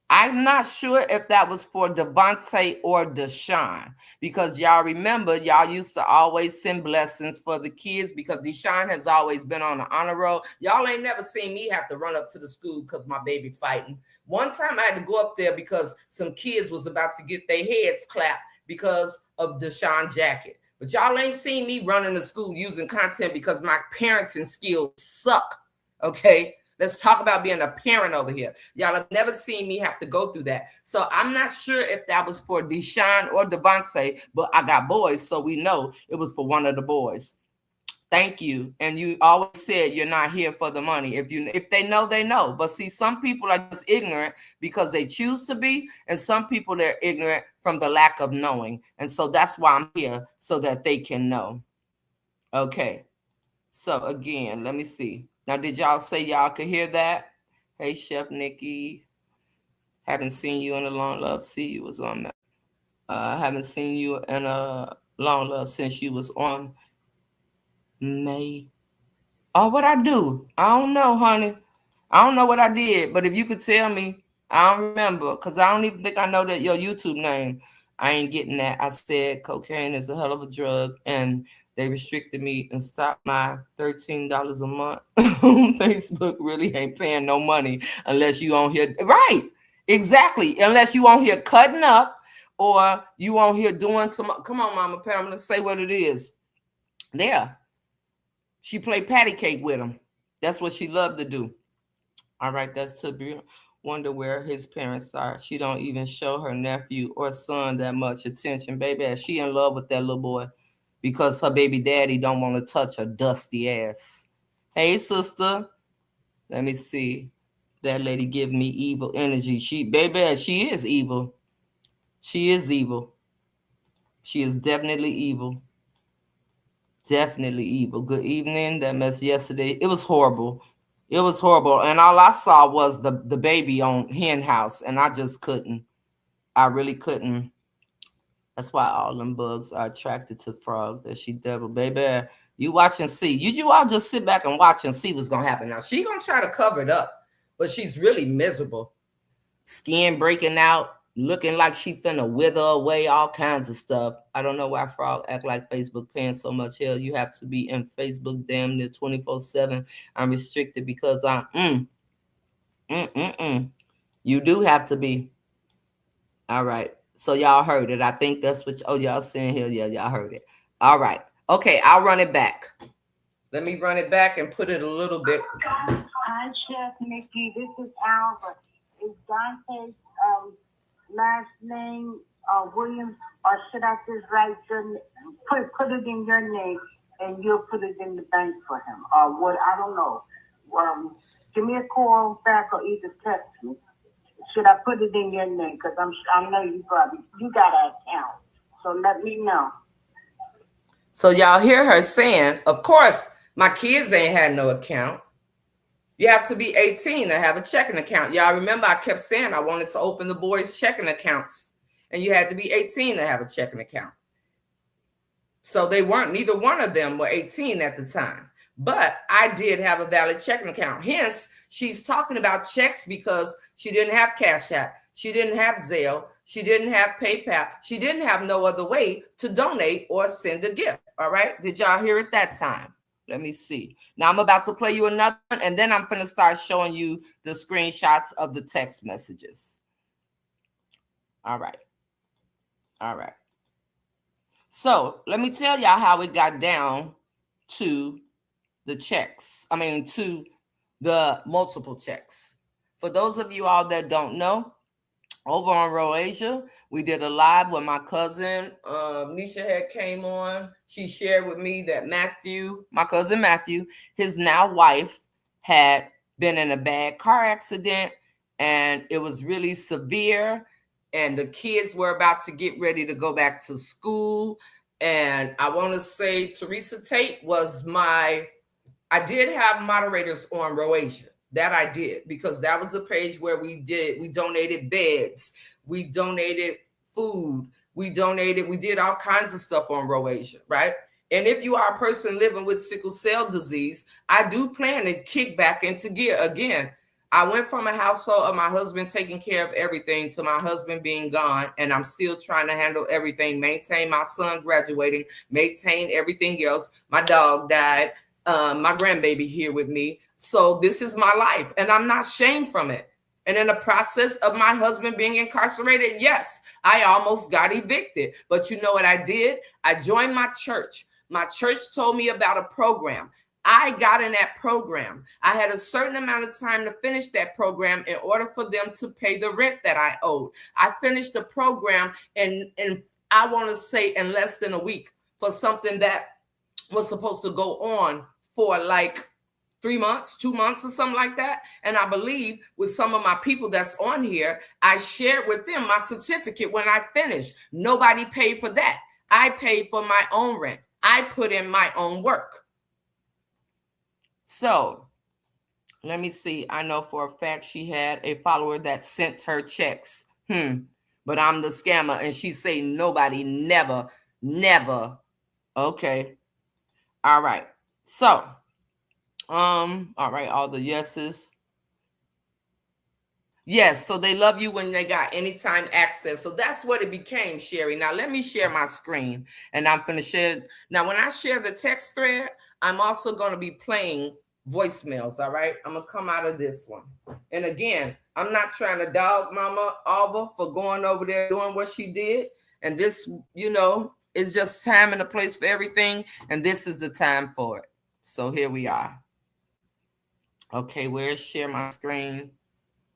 I'm not sure if that was for Devontae or Deshaun, because y'all remember y'all used to always send blessings for the kids because Deshaun has always been on the honor roll. Y'all ain't never seen me have to run up to the school because my baby fighting. One time I had to go up there because some kids was about to get their heads clapped because of Deshaun jacket. But y'all ain't seen me running to school using content because my parenting skills suck. Okay. Let's talk about being a parent over here. Y'all have never seen me have to go through that. So I'm not sure if that was for Deshaun or Devontae, but I got boys, so we know it was for one of the boys. Thank you. And you always said you're not here for the money. If they know, they know. But see, some people are just ignorant because they choose to be, and some people they're ignorant from the lack of knowing. And so that's why I'm here, so that they can know. Okay. So again, let me see. Now, did y'all say y'all could hear that? Hey, Chef Nikki. Haven't seen you in a long love. See, you was on that. Haven't seen you in a long love since you was on May. Oh, what I do? I don't know, honey. I don't know what I did. But if you could tell me, I don't remember. Because I don't even think I know that your YouTube name. I ain't getting that. I said cocaine is a hell of a drug. And they restricted me and stopped my $13 a month. Facebook really ain't paying no money unless you on here. Right. Exactly. Unless you on here cutting up or you on here doing some. Come on, Mama Pamela, say what it is. There. She played patty cake with him. That's what she loved to do. All right, that's to be wonder where his parents are. She don't even show her nephew or son that much attention, baby. She in love with that little boy because her baby daddy don't want to touch her dusty ass. Hey, sister. Let me see. That lady give me evil energy. She is evil. She is evil. She is definitely evil. Definitely evil. Good evening. That mess yesterday. It was horrible. It was horrible. And all I saw was the baby on Hen House. And I just couldn't. I really couldn't. That's why all them bugs are attracted to Frog. That she devil. Baby, you watch and see. You all just sit back and watch and see what's going to happen. Now, she going to try to cover it up. But she's really miserable. Skin breaking out. Looking like she finna wither away, all kinds of stuff. I don't know why Frog act like Facebook paying so much. Hell, you have to be in Facebook damn near 24/7. I'm restricted because I'm You do have to be. All right. So y'all heard it. I think that's what y'all saying here. Yeah, y'all heard it. All right. Okay, I'll run it back. Let me run it back and put it a little bit. Hi, Chef Nikki. This is Albert. Is Dante's last name Williams, or should I just write put it in your name and you'll put it in the bank for him? Or what? I don't know. Give me a call back or either text me. Should I put it in your name? Because I know you got an account. So let me know. So y'all hear her saying, of course, my kids ain't had no account. You have to be 18 to have a checking account. Y'all remember I kept saying I wanted to open the boys' checking accounts, and you had to be 18 to have a checking account. So they weren't, neither one of them were 18 at the time. But I did have a valid checking account. Hence, she's talking about checks because she didn't have Cash App. She didn't have Zelle. She didn't have PayPal. She didn't have no other way to donate or send a gift. All right. Did y'all hear it that time? Let me see. Now I'm about to play you another one, and then I'm going to start showing you the screenshots of the text messages. All right. All right. So let me tell y'all how it got down to the checks. I mean, to the multiple checks. For those of you all that don't know, over on Roasia, we did a live with my cousin. Nisha had came on. She shared with me that Matthew, my cousin Matthew, his now wife, had been in a bad car accident, and it was really severe. And the kids were about to get ready to go back to school. And I want to say Teresa Tate was I did have moderators on Roasia. That I did, because that was a page where we donated beds, we donated food, we did all kinds of stuff on Roasia, right? And if you are a person living with sickle cell disease, I do plan to kick back into gear again. I went from a household of my husband taking care of everything to my husband being gone, and I'm still trying to handle everything, maintain my son graduating, maintain everything else. My dog died, my grandbaby here with me. So this is my life, and I'm not shamed from it. And in the process of my husband being incarcerated, yes, I almost got evicted. But you know what I did? I joined my church. My church told me about a program. I got in that program. I had a certain amount of time to finish that program in order for them to pay the rent that I owed. I finished the program in I want to say in less than a week for something that was supposed to go on for like 3 months, 2 months or something like that. And I believe with some of my people that's on here, I shared with them my certificate when I finished. Nobody paid for that. I paid for my own rent. I put in my own work. So let me see. I know for a fact she had a follower that sent her checks. But I'm the scammer, and she say nobody, never. Okay. All right. So all right, all the yeses. Yes, so they love you when they got anytime access. So that's what it became, Sherry. Now let me share my screen, and I'm going to share. Now, when I share the text thread, I'm also going to be playing voicemails, all right? I'm going to come out of this one. And again, I'm not trying to dog Mama Alva for going over there doing what she did. And this, is just time and a place for everything. And this is the time for it. So here we are. Okay, where's share my screen?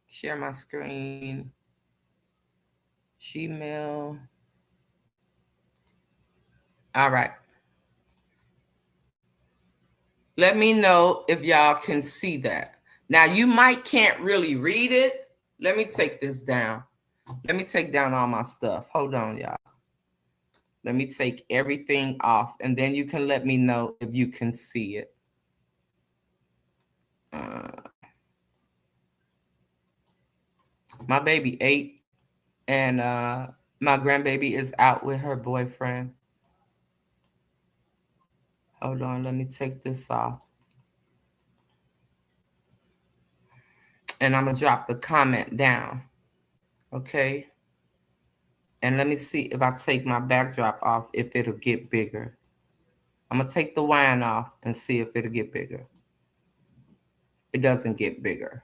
Share my screen. Gmail. All right. Let me know if y'all can see that. Now, you can't really read it. Let me take this down. Let me take down all my stuff. Hold on, y'all. Let me take everything off, and then you can let me know if you can see it. My baby ate, and my grandbaby is out with her boyfriend. Hold on, let me take this off. And I'm going to drop the comment down. Okay. And let me see if I take my backdrop off, if it'll get bigger. I'm going to take the wine off and see if it'll get bigger. It doesn't get bigger.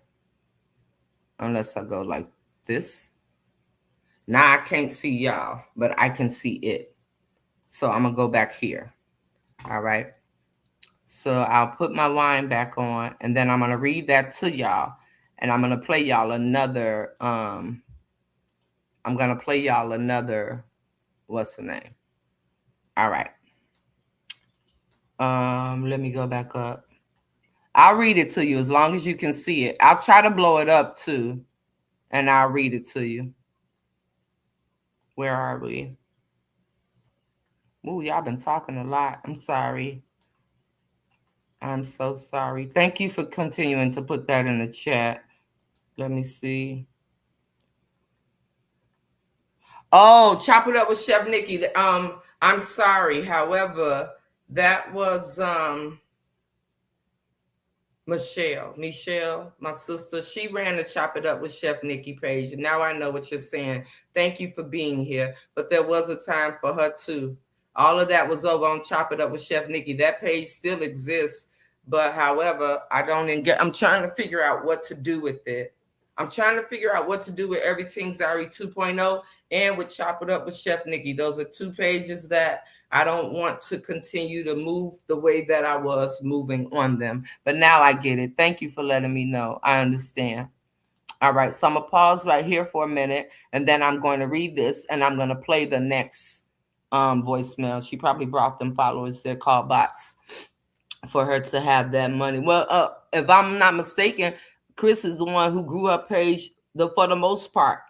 Unless I go like this. Now I can't see y'all, but I can see it. So I'm going to go back here. All right. So I'll put my wine back on, and then I'm going to read that to y'all. And I'm going to play y'all another, what's the name? All right. Let me go back up. I'll read it to you as long as you can see it. I'll try to blow it up too, and I'll read it to you. Where are we? Ooh, y'all been talking a lot. I'm sorry. I'm so sorry. Thank you for continuing to put that in the chat. Let me see. Oh, chop it up with Chef Nikki. I'm sorry. However, that was Michelle, my sister. She ran the Chop It Up with Chef Nikki page. And now I know what you're saying. Thank you for being here. But there was a time for her too. All of that was over on Chop It Up with Chef Nikki. That page still exists. But however, I'm trying to figure out what to do with it. I'm trying to figure out what to do with Everything Zari 2.0 and with Chop It Up with Chef Nikki. Those are two pages that I don't want to continue to move the way that I was moving on them. But now I get it. Thank you for letting me know. I understand. All right. So I'm going to pause right here for a minute, and then I'm going to read this, and I'm going to play the next voicemail. She probably brought them followers. They're called bots for her to have that money. Well, if I'm not mistaken, Chris is the one who grew her page for the most part.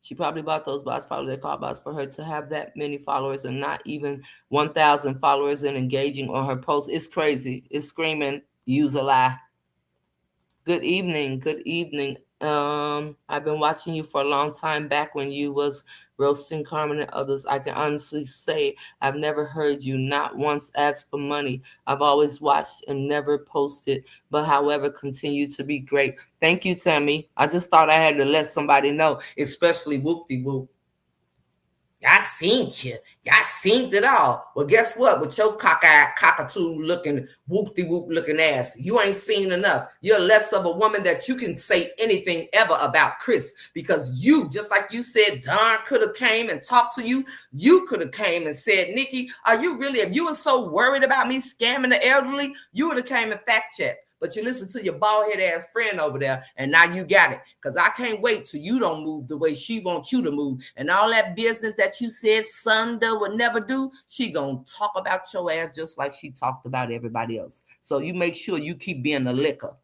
She probably bought those bots, followers, they call bots, for her to have that many followers and not even 1,000 followers and engaging on her posts. It's crazy. It's screaming, use a lie. Good evening. Good evening. I've been watching you for a long time, back when you was roasting Carmen and others. I can honestly say I've never heard you not once ask for money. I've always watched and never posted, but however, continue to be great. Thank you, Tammy. I just thought I had to let somebody know, especially Whoop-de-Whoop. I seen you. I seen it all. Well, guess what? With your cockatoo looking, whoop-de-whoop looking ass, you ain't seen enough. You're less of a woman that you can say anything ever about Chris, because you, just like you said, Don could have came and talked to you. You could have came and said, Nikki, are you really, if you were so worried about me scamming the elderly, you would have came and fact checked. But you listen to your bald-head ass friend over there, and now you got it. Because I can't wait till you don't move the way she wants you to move. And all that business that you said Sunda would never do, she gonna talk about your ass just like she talked about everybody else. So you make sure you keep being a liquor.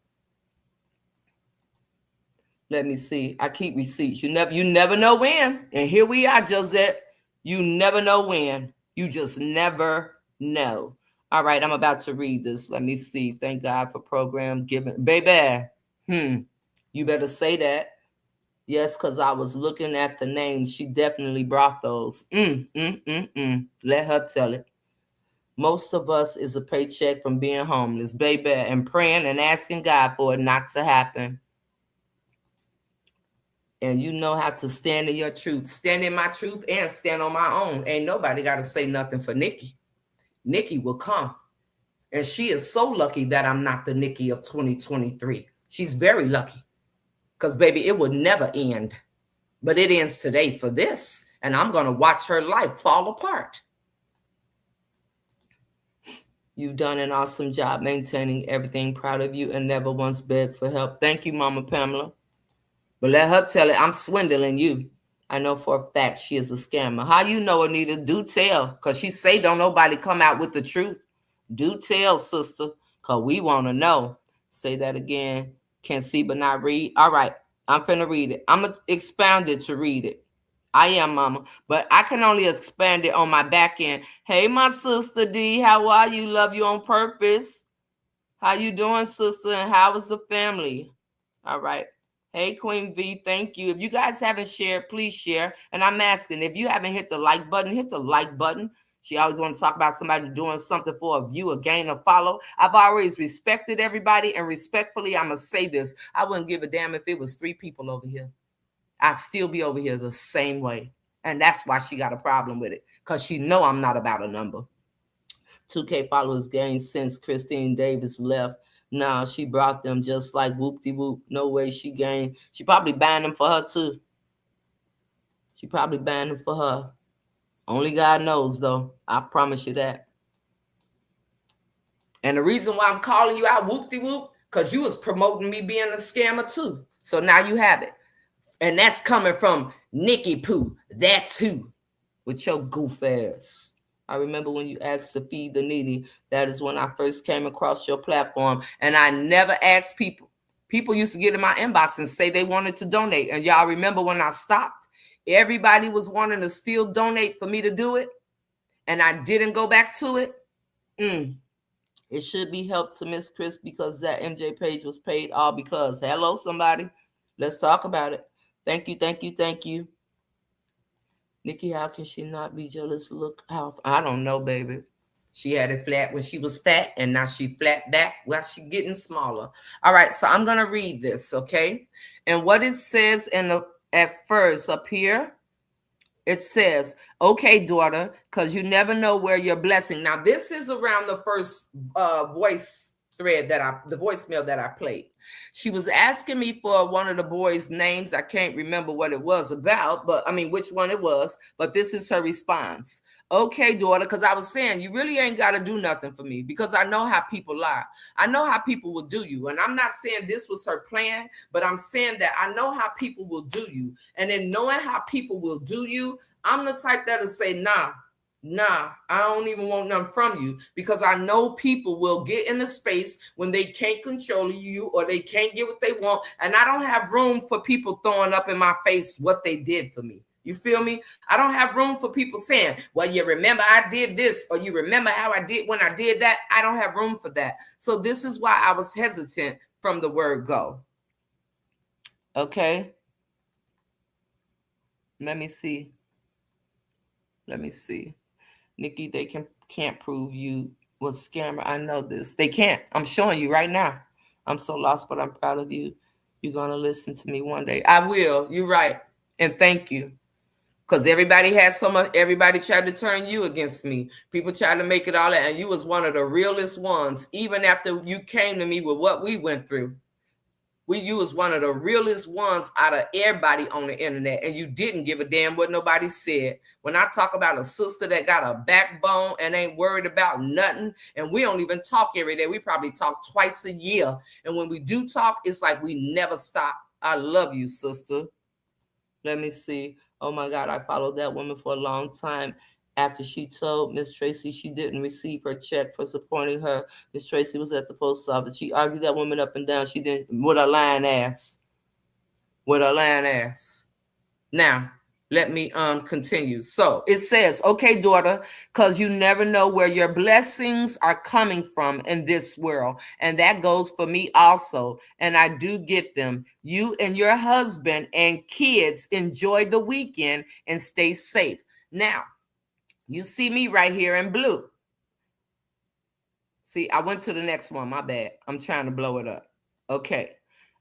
Let me see. I keep receipts. You never know when. And here we are, Josette. You never know when. You just never know. All right, I'm about to read this. Let me see. Thank God for program giving. Baby, you better say that. Yes, because I was looking at the names. She definitely brought those. Let her tell it. Most of us is a paycheck from being homeless, baby, and praying and asking God for it not to happen. And you know how to stand in your truth. Stand in my truth and stand on my own. Ain't nobody got to say nothing for Nikki. Nikki will come. And she is so lucky that I'm not the Nikki of 2023. She's very lucky. Because, baby, it would never end. But it ends today for this. And I'm going to watch her life fall apart. You've done an awesome job maintaining everything. Proud of you and never once begged for help. Thank you, Mama Pamela. But let her tell it. I'm swindling you. I know for a fact she is a scammer. How you know, Anita? Do tell. Because she say don't nobody come out with the truth. Do tell, sister, because we want to know. Say that again. Can't see but not read. All right. I'm finna read it. I'm going to expound it to read it. I am, Mama. But I can only expand it on my back end. Hey, my sister D. How are you? Love you on purpose. How you doing, sister? And how is the family? All right. Hey, Queen V, thank you. If you guys haven't shared, please share. And I'm asking, if you haven't hit the like button, hit the like button. She always wants to talk about somebody doing something for a view, a gain, a follow. I've always respected everybody, and respectfully, I'm going to say this. I wouldn't give a damn if it was 3 people over here. I'd still be over here the same way. And that's why she got a problem with it, because she know I'm not about a number. 2K followers gained since Christine Davis left. Nah, she brought them just like whoop-de-whoop. No way she gained. She probably banned them for her, too. She probably banned them for her. Only God knows, though. I promise you that. And the reason why I'm calling you out whoop-de-whoop, because you was promoting me being a scammer, too. So now you have it. And that's coming from Nikki Pooh. That's who. With your goof ass. I remember when you asked to feed the needy. That is when I first came across your platform. And I never asked people. People used to get in my inbox and say they wanted to donate. And y'all remember when I stopped? Everybody was wanting to still donate for me to do it. And I didn't go back to it. It should be help to Miss Chris because that MJ page was paid all because. Hello, somebody. Let's talk about it. Thank you, thank you, thank you. Nikki, how can she not be jealous? Look how I don't know, baby. She had it flat when she was fat, and now she flat back while she getting smaller. All right, so I'm gonna read this, okay? And what it says at first up here, it says, okay, daughter, because you never know where your blessing. Now, this is around the first voice thread the voicemail that I played. She was asking me for one of the boys' names. I can't remember what it was about, which one it was, but this is her response. Okay, daughter, because I was saying you really ain't got to do nothing for me because I know how people lie. I know how people will do you. And I'm not saying this was her plan, but I'm saying that I know how people will do you. And in knowing how people will do you, I'm the type that'll say, nah, I don't even want nothing from you because I know people will get in a space when they can't control you or they can't get what they want. And I don't have room for people throwing up in my face what they did for me. You feel me? I don't have room for people saying, well, you remember I did this or you remember how I did when I did that. I don't have room for that. So this is why I was hesitant from the word go. Okay. Let me see. Nikki, they can't prove you was scammer. I know this. They can't. I'm showing you right now. I'm so lost, but I'm proud of you. You're going to listen to me one day. I will. You're right. And thank you. Because everybody tried to turn you against me. People tried to make it all that. And you was one of the realest ones, even after you came to me with what we went through. You was one of the realest ones out of everybody on the internet, and you didn't give a damn what nobody said. When I talk about a sister that got a backbone and ain't worried about nothing, and we don't even talk every day. We probably talk twice a year. And when we do talk, it's like we never stop. I love you, sister. Let me see. Oh my God, I followed that woman for a long time. After she told Miss Tracy she didn't receive her check for supporting her, Miss Tracy was at the post office. She argued that woman up and down. She didn't with her lying ass. Now, let me continue. So it says, okay, daughter, because you never know where your blessings are coming from in this world. And that goes for me also. And I do get them. You and your husband and kids enjoy the weekend and stay safe. Now, you see me right here in blue. See, I went to the next one. My bad. I'm trying to blow it up. Okay.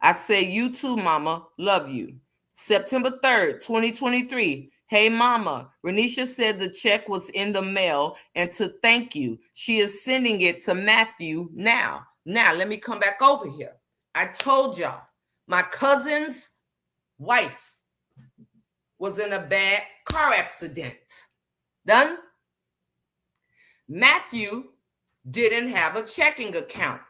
I say, you too, mama. Love you. September 3rd, 2023. Hey, mama. Renisha said the check was in the mail and to thank you. She is sending it to Matthew now. Now, let me come back over here. I told y'all, my cousin's wife was in a bad car accident. Done? Matthew didn't have a checking account.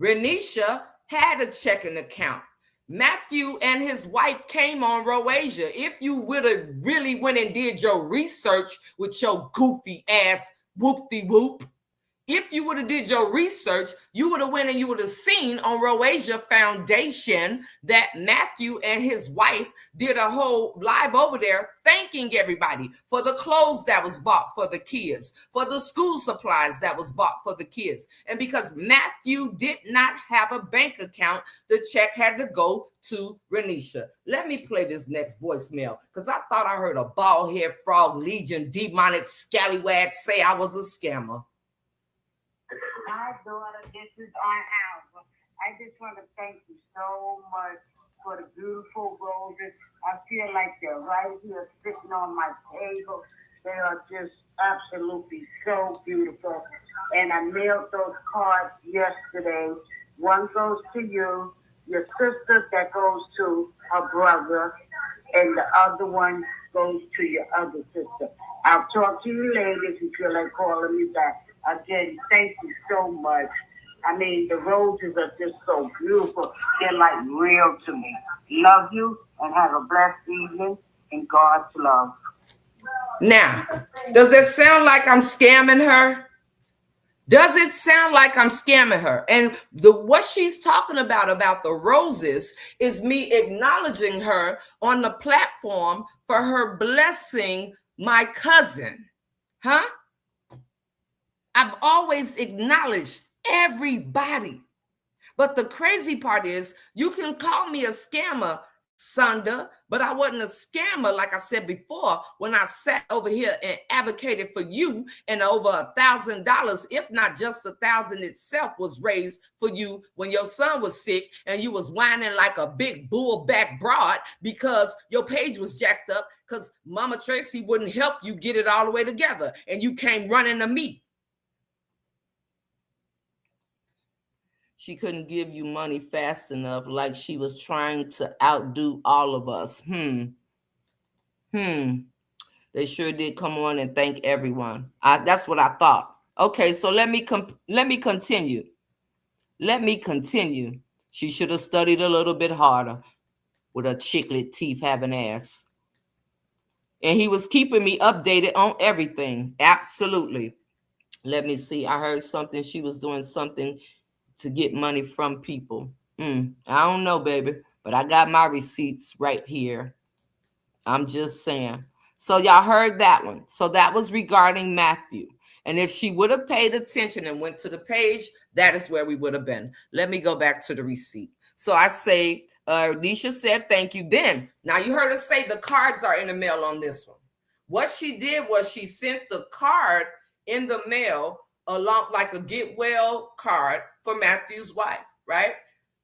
Renisha had a checking account. Matthew and his wife came on Roasia. If you would have really went and did your research with your goofy ass whoop-de-whoop, if you would have did your research, you would have went and you would have seen on Roasia Foundation that Matthew and his wife did a whole live over there thanking everybody for the clothes that was bought for the kids, for the school supplies that was bought for the kids. And because Matthew did not have a bank account, the check had to go to Renisha. Let me play this next voicemail because I thought I heard a bald-head frog legion demonic scallywag say I was a scammer. My daughter, this is our album. I just want to thank you so much for the beautiful roses. I feel like they're right here sitting on my table. They are just absolutely so beautiful. And I mailed those cards yesterday. One goes to you, your sister that goes to her brother, and the other one goes to your other sister. I'll talk to you later if you feel like calling me back. Again, thank you so much. I mean, the roses are just so beautiful. They're like real to me. Love you and have a blessed evening in God's love. Now, does it sound like I'm scamming her? Does it sound like I'm scamming her? And what she's talking about the roses is me acknowledging her on the platform for her blessing my cousin. Huh? I've always acknowledged everybody. But the crazy part is you can call me a scammer, Sunda, but I wasn't a scammer, like I said before, when I sat over here and advocated for you, and over $1,000, if not just 1,000 itself, was raised for you when your son was sick and you was whining like a big bullback broad because your page was jacked up because Mama Tracy wouldn't help you get it all the way together, and you came running to me. She couldn't give you money fast enough, like she was trying to outdo all of us. They sure did come on and thank everyone. That's what I thought. Okay, so let me continue. Let me continue. She should have studied a little bit harder with her chiclet teeth having ass. And he was keeping me updated on everything. Absolutely. Let me see. I heard something. She was doing something to get money from people. I don't know, baby, but I got my receipts right here. I'm just saying. So y'all heard that one. So that was regarding Matthew. And if she would have paid attention and went to the page, that is where we would have been. Let me go back to the receipt. So I say, Nisha said, thank you. Then, now you heard her say the cards are in the mail on this one. What she did was she sent the card in the mail along like a get well card for Matthew's wife, right?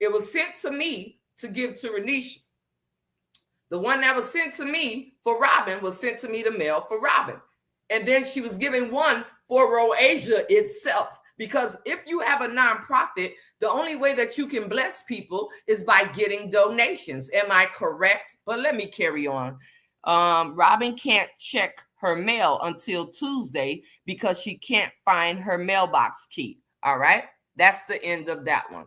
It was sent to me to give to Renisha. The one that was sent to me for Robin was sent to me to mail for Robin. And then she was giving one for Roasia itself. Because if you have a nonprofit, the only way that you can bless people is by getting donations. Am I correct? But let me carry on. Robin can't check her mail until Tuesday because she can't find her mailbox key. All right. That's the end of that one.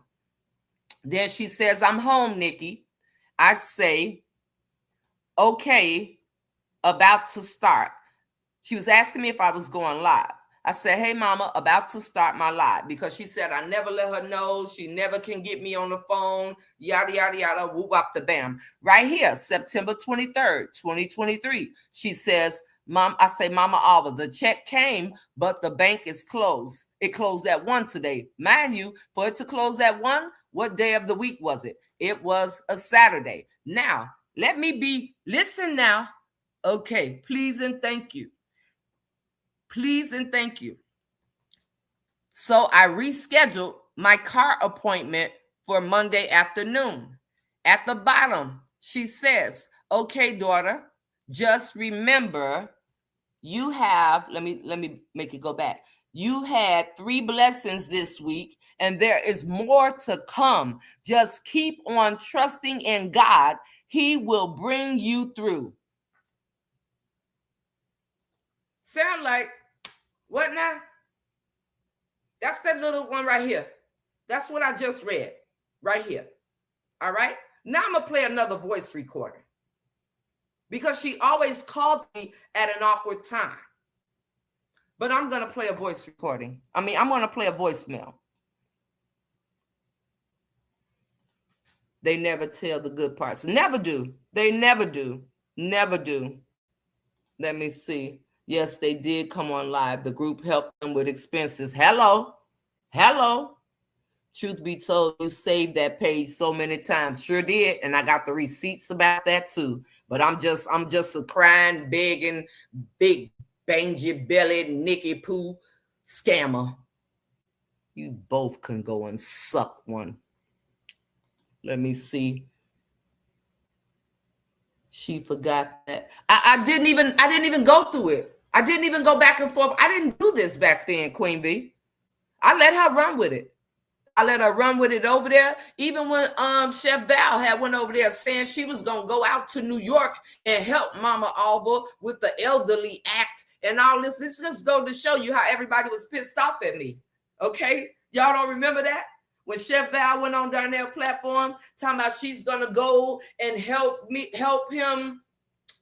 Then she says, I'm home, Nikki. I say, okay, about to start. She was asking me if I was going live. I said, hey, mama, about to start my live, because she said I never let her know. She never can get me on the phone, yada, yada, yada, whoop up the bam. Right here, September 23rd, 2023. She says, Mom, I say, Mama Alva, the check came, but the bank is closed. It closed at 1 today. Mind you, for it to close at 1, what day of the week was it? It was a Saturday. Now, listen now. Okay, please and thank you. Please and thank you. So I rescheduled my car appointment for Monday afternoon. At the bottom, she says, okay, daughter, just remember you have, let me make it go back. You had 3 blessings this week, and there is more to come. Just keep on trusting in God. He will bring you through. Sound like what now? That's that little one right here. That's what I just read right here. All right. Now I'm going to play another voice recording because she always called me at an awkward time. But I'm going to play a voice recording. I'm going to play a voicemail. They never tell the good parts. Never do. They never do. Never do. Let me see. Yes, they did come on live. The group helped them with expenses. Hello. Truth be told, you saved that page so many times. Sure did. And I got the receipts about that too. But I'm just a crying, begging, big, bangy bellied Nicky Poo scammer. You both can go and suck one. Let me see. She forgot that. I didn't even go through it. I didn't even go back and forth. I didn't do this back then, Queen B. I let her run with it. I let her run with it over there. Even when Chef Val had went over there saying she was going to go out to New York and help Mama Alva with the Elderly Act and all this. This just goes to show you how everybody was pissed off at me. Okay? Y'all don't remember that? When Chef Val went on their platform talking about she's going to go and help him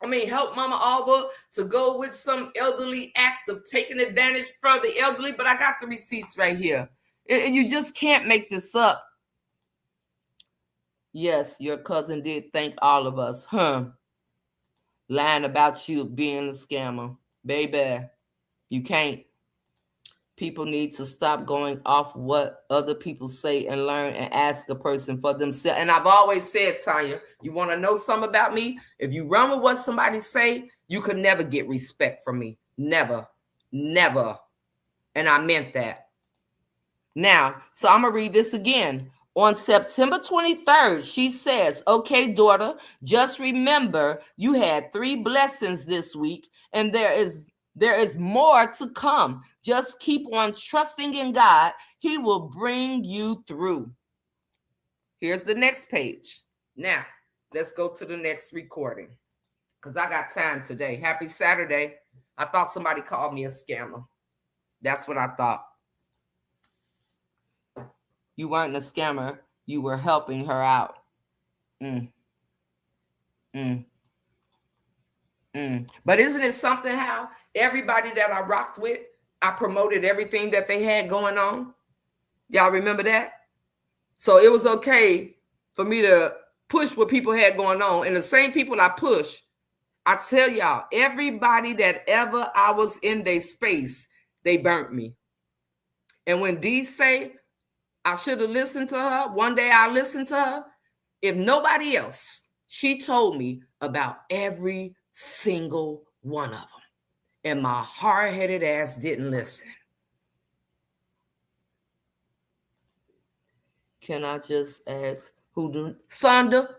help Mama Alva to go with some elderly act of taking advantage from the elderly. But I got the receipts right here. And you just can't make this up. Yes, your cousin did thank all of us. Lying about you being a scammer. Baby, you can't. People need to stop going off what other people say and learn and ask a person for themselves. And I've always said, Tanya, you want to know something about me? If you run with what somebody say, you could never get respect from me. Never. Never. And I meant that. Now, so I'm going to read this again. On September 23rd, she says, okay, daughter, just remember you had 3 blessings this week, and there is more to come. Just keep on trusting in God. He will bring you through. Here's the next page. Now, let's go to the next recording because I got time today. Happy Saturday. I thought somebody called me a scammer. That's what I thought. You weren't a scammer. You were helping her out. But isn't it something how everybody that I rocked with, I promoted everything that they had going on? Y'all remember that? So it was okay for me to push what people had going on. And the same people I push, I tell y'all, everybody that ever I was in their space, they burnt me. And when Dee say I should have listened to her, one day I listened to her. If nobody else, she told me about every single one of them. And my hard-headed ass didn't listen. Can I just ask who do? Sunda,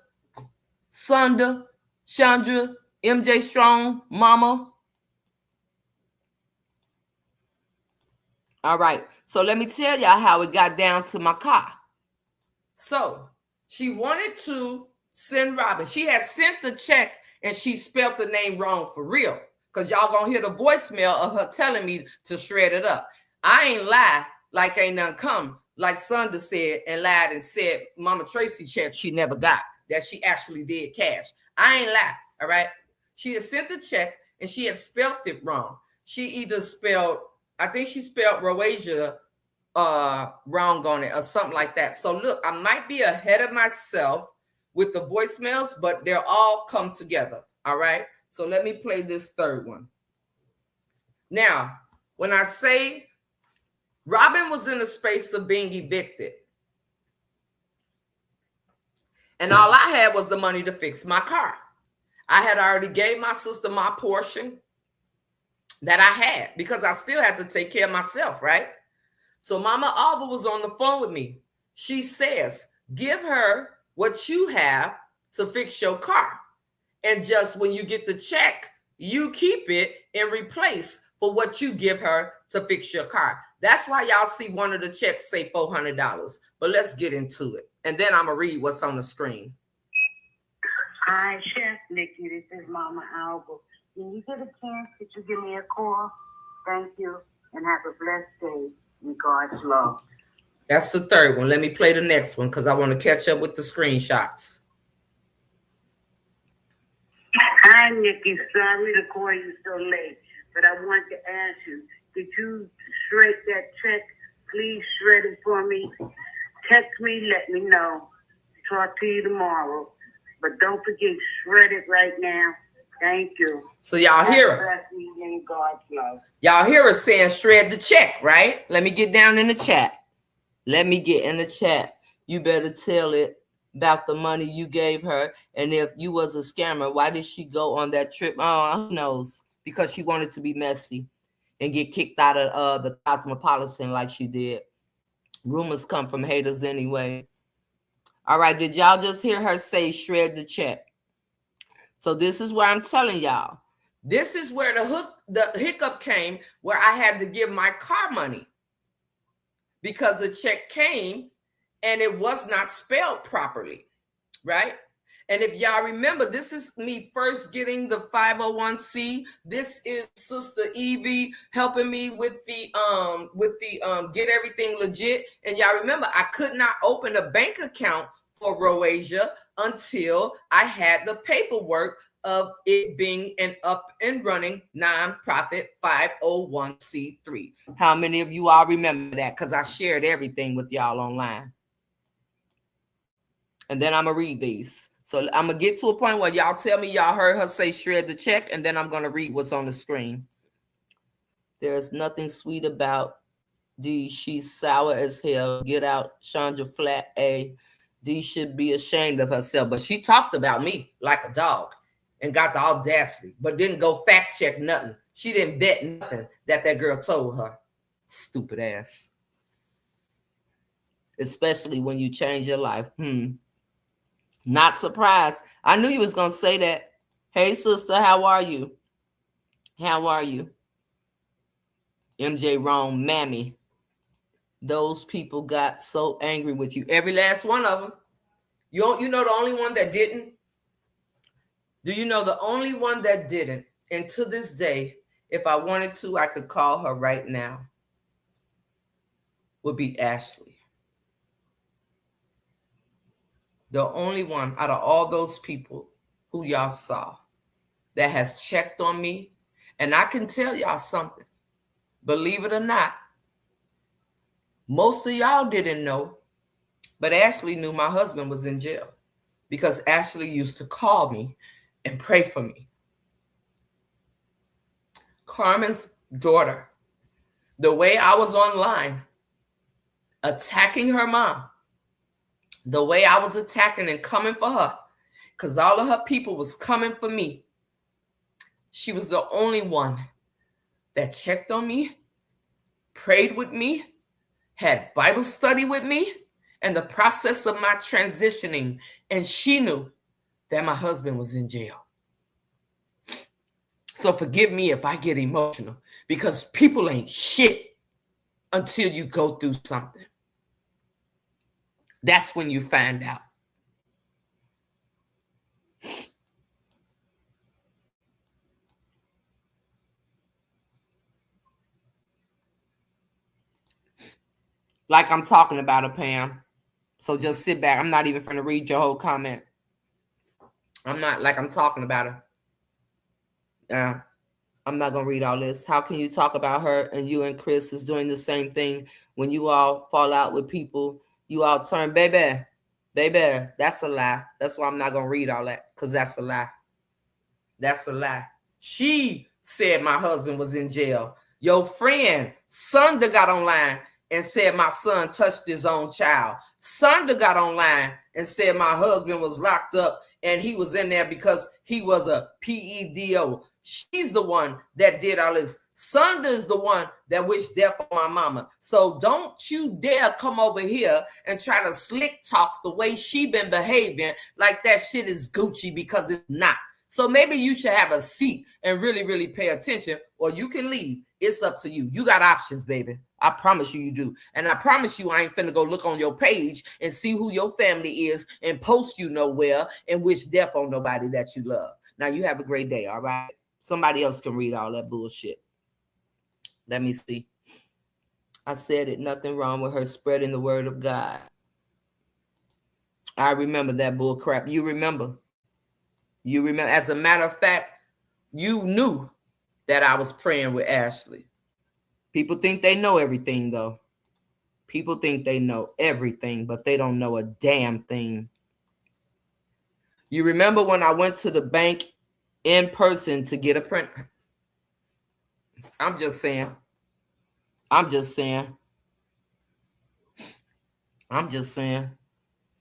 Chandra, MJ Strong, Mama. All right. So let me tell y'all how it got down to my car. So she wanted to send Robin. She had sent the check and she spelled the name wrong for real. Because y'all gonna hear the voicemail of her telling me to shred it up. I ain't lie like ain't none come. Like Sunda said and lied and said Mama Tracy check she never got. That she actually did cash. I ain't lie, all right? She had sent the check and she had spelled it wrong. She either spelled, I think she spelled Roasia wrong on it or something like that. So look, I might be ahead of myself with the voicemails, but they'll all come together, all right? So let me play this third one. Now, when I say Robin was in a space of being evicted, and all I had was the money to fix my car. I had already gave my sister my portion that I had because I still had to take care of myself, right? So Mama Alva was on the phone with me. She says, give her what you have to fix your car. And just when you get the check, you keep it and replace for what you give her to fix your car. That's why y'all see one of the checks say $400. But let's get into it. And then I'm going to read what's on the screen. Hi, Chef Nikki. This is Mama Alva. When you get a chance, could you give me a call? Thank you. And have a blessed day in God's love. That's the third one. Let me play the next one because I want to catch up with the screenshots. Hi, Nikki. Sorry to call you so late, but I want to ask you, did you shred that check? Please shred it for me. Text me, let me know. Talk to you tomorrow. But don't forget, shred it right now. Thank you. So y'all hear her. In God's love. Y'all hear her saying shred the check, right? Let me get down in the chat. Let me get in the chat. You better tell it about the money you gave her. And if you was a scammer, why did she go on that trip? Oh, who knows? Because she wanted to be messy and get kicked out of the Cosmopolitan like she did. Rumors come from haters anyway. All right, did y'all just hear her say shred the check? So this is where I'm telling y'all. This is where the hiccup came, where I had to give my car money because the check came and it was not spelled properly, right? And if y'all remember, this is me first getting the 501c. This is Sister Evie helping me with the get everything legit. And y'all remember, I could not open a bank account for Roasia until I had the paperwork of it being an up and running nonprofit 501c3. How many of you all remember that? Because I shared everything with y'all online. And then I'm going to read these. So I'm going to get to a point where y'all tell me y'all heard her say shred the check, and then I'm going to read what's on the screen. There's nothing sweet about D. She's sour as hell. Get out, Chandra Flat A. D should be ashamed of herself. But she talked about me like a dog and got the audacity, but didn't go fact check nothing. She didn't bet nothing that girl told her. Stupid ass. Especially when you change your life. Not surprised. I knew you was going to say that. Hey, sister, how are you? How are you? MJ Rome, mammy. Those people got so angry with you. Every last one of them. You know the only one that didn't? Do you know the only one that didn't? And to this day, if I wanted to, I could call her right now. Would be Ashley. The only one out of all those people who y'all saw that has checked on me. And I can tell y'all something. Believe it or not, most of y'all didn't know, but Ashley knew my husband was in jail because Ashley used to call me and pray for me. Carmen's daughter, the way I was online attacking her mom, the way I was attacking and coming for her, because all of her people was coming for me, she was the only one that checked on me, prayed with me, had Bible study with me, and the process of my transitioning. And she knew that my husband was in jail. So forgive me if I get emotional, because people ain't shit until you go through something. That's when you find out. Like I'm talking about her, Pam. So just sit back. I'm not even going to read your whole comment. I'm not like I'm talking about her. I'm not going to read all this. How can you talk about her and you and Chris is doing the same thing when you all fall out with people? You all turn, baby, that's a lie. That's why I'm not going to read all that, because that's a lie. That's a lie. She said my husband was in jail. Your friend, Sunda, got online and said my son touched his own child. Sunda got online and said my husband was locked up and he was in there because he was a PEDO. She's the one that did all this. Sunda is the one that wished death on my mama. So don't you dare come over here and try to slick talk the way she been behaving like that shit is Gucci, because it's not. So maybe you should have a seat and really, really pay attention, or you can leave. It's up to you. You got options, baby. I promise you do. And I promise you I ain't finna go look on your page and see who your family is and post you nowhere and wish death on nobody that you love. Now, you have a great day, all right? Somebody else can read all that bullshit. Let me see. I said it. Nothing wrong with her spreading the word of God. I remember that bull crap. You remember. You remember. As a matter of fact, you knew that I was praying with Ashley. People think they know everything, though. People think they know everything, but they don't know a damn thing. You remember when I went to the bank in person to get a printer? I'm just saying.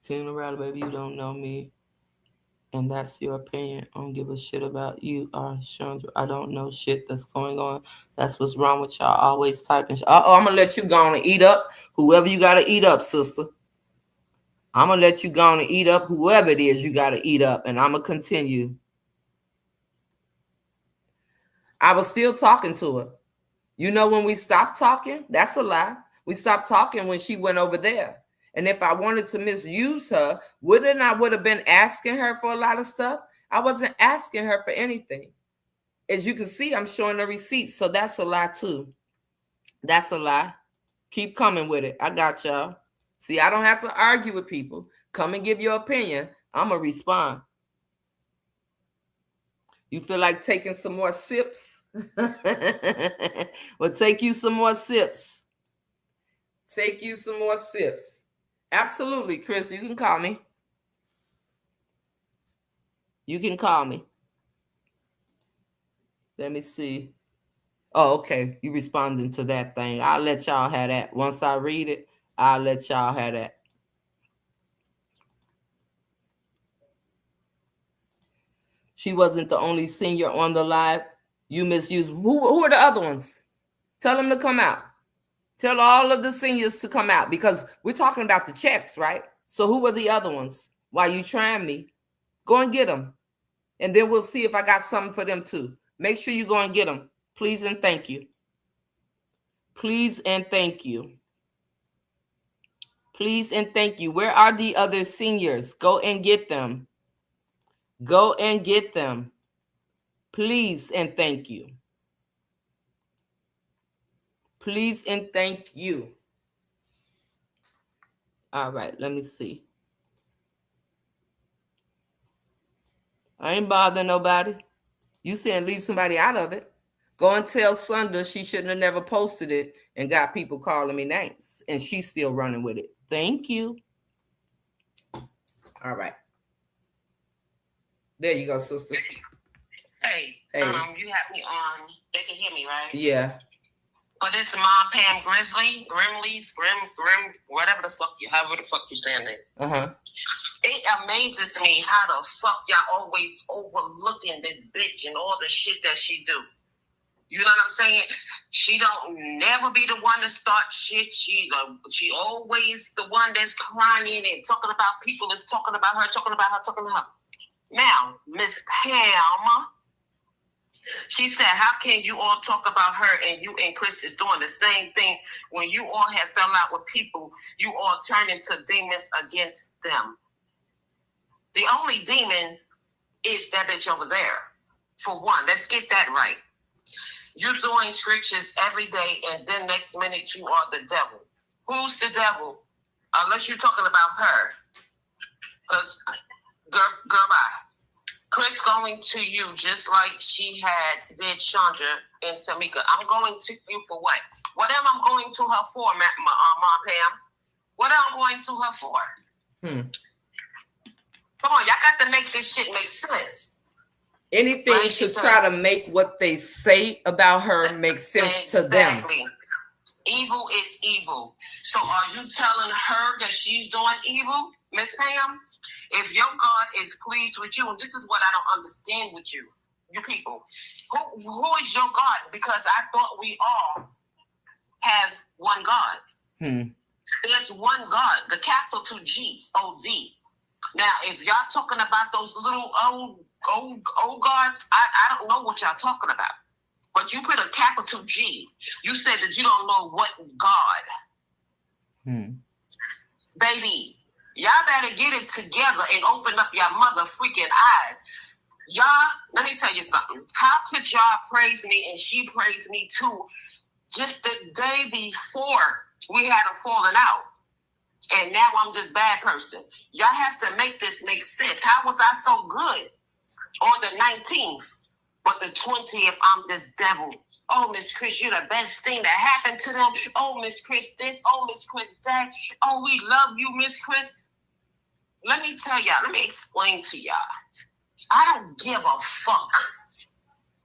Tina Riley, baby, you don't know me. And that's your opinion. I don't give a shit about you, Chandra. I don't know shit that's going on. That's what's wrong with y'all. Always typing. I'm going to let you go on and eat up whoever you got to eat up, sister. I'm going to let you go on and eat up whoever it is you got to eat up. And I'm going to continue. I was still talking to her. You know when we stopped talking? That's a lie. We stopped talking when she went over there. And if I wanted to misuse her, wouldn't I would have been asking her for a lot of stuff? I wasn't asking her for anything. As you can see, I'm showing the receipts. So that's a lie too. That's a lie. Keep coming with it. I got y'all. See, I don't have to argue with people. Come and give your opinion. I'm going to respond. You feel like taking some more sips? Well, take you some more sips. Take you some more sips. Absolutely, Chris. You can call me. You can call me. Let me see. Oh, okay. You responding to that thing. I'll let y'all have that. Once I read it, I'll let y'all have that. She wasn't the only senior on the live. You misused. Who are the other ones? Tell them to come out. Tell all of the seniors to come out because we're talking about the checks, right? So who are the other ones? While you trying me, go and get them. And then we'll see if I got something for them too. Make sure you go and get them. Please and thank you. Please and thank you. Please and thank you. Where are the other seniors? Go and get them. Go and get them. Please and thank you. Please and thank you. All right, let me see. I ain't bothering nobody. You saying leave somebody out of it. Go and tell Sunda she shouldn't have never posted it and got people calling me names. And she's still running with it. Thank you. All right. There you go, sister. Hey. You have me on. They can hear me, right? Yeah. But it's Mom Pam Grizzly, Grim, whatever the fuck however the fuck you saying it. It amazes me how the fuck y'all always overlooking this bitch and all the shit that she do. You know what I'm saying? She don't never be the one to start shit. She always the one that's crying and talking about people that's talking about her. Now, Miss Pam, she said, how can you all talk about her and you and Chris is doing the same thing when you all have fell out with people, you all turn into demons against them. The only demon is that bitch over there. For one, let's get that right. You're doing scriptures every day and then next minute you are the devil. Who's the devil? Unless you're talking about her. Because, girl, bye. Chris going to you just like she did Chandra and Tamika. I'm going to you for what? What am I going to her for, Mom Pam? What am I going to her for? Come on, y'all got to make this shit make sense. Anything right? To try to make what they say about her make sense to them. Evil is evil. So are you telling her that she's doing evil, Miss Pam? If your God is pleased with you, and this is what I don't understand with you people, who is your God? Because I thought we all have one God. There's one God, the capital G-O-D. Now, if y'all talking about those little old gods, I don't know what y'all talking about. But you put a capital G. You said that you don't know what God. Baby, y'all better get it together and open up your mother freaking eyes. Y'all, let me tell you something. How could y'all praise me and she praised me too just the day before we had a falling out? And now I'm this bad person. Y'all have to make this make sense. How was I so good on the 19th? But the 20th, I'm this devil. Oh, Miss Chris, you're the best thing that happened to them. Oh, Miss Chris this. Oh, Miss Chris that. Oh, we love you, Miss Chris. Let me tell y'all. Let me explain to y'all. I don't give a fuck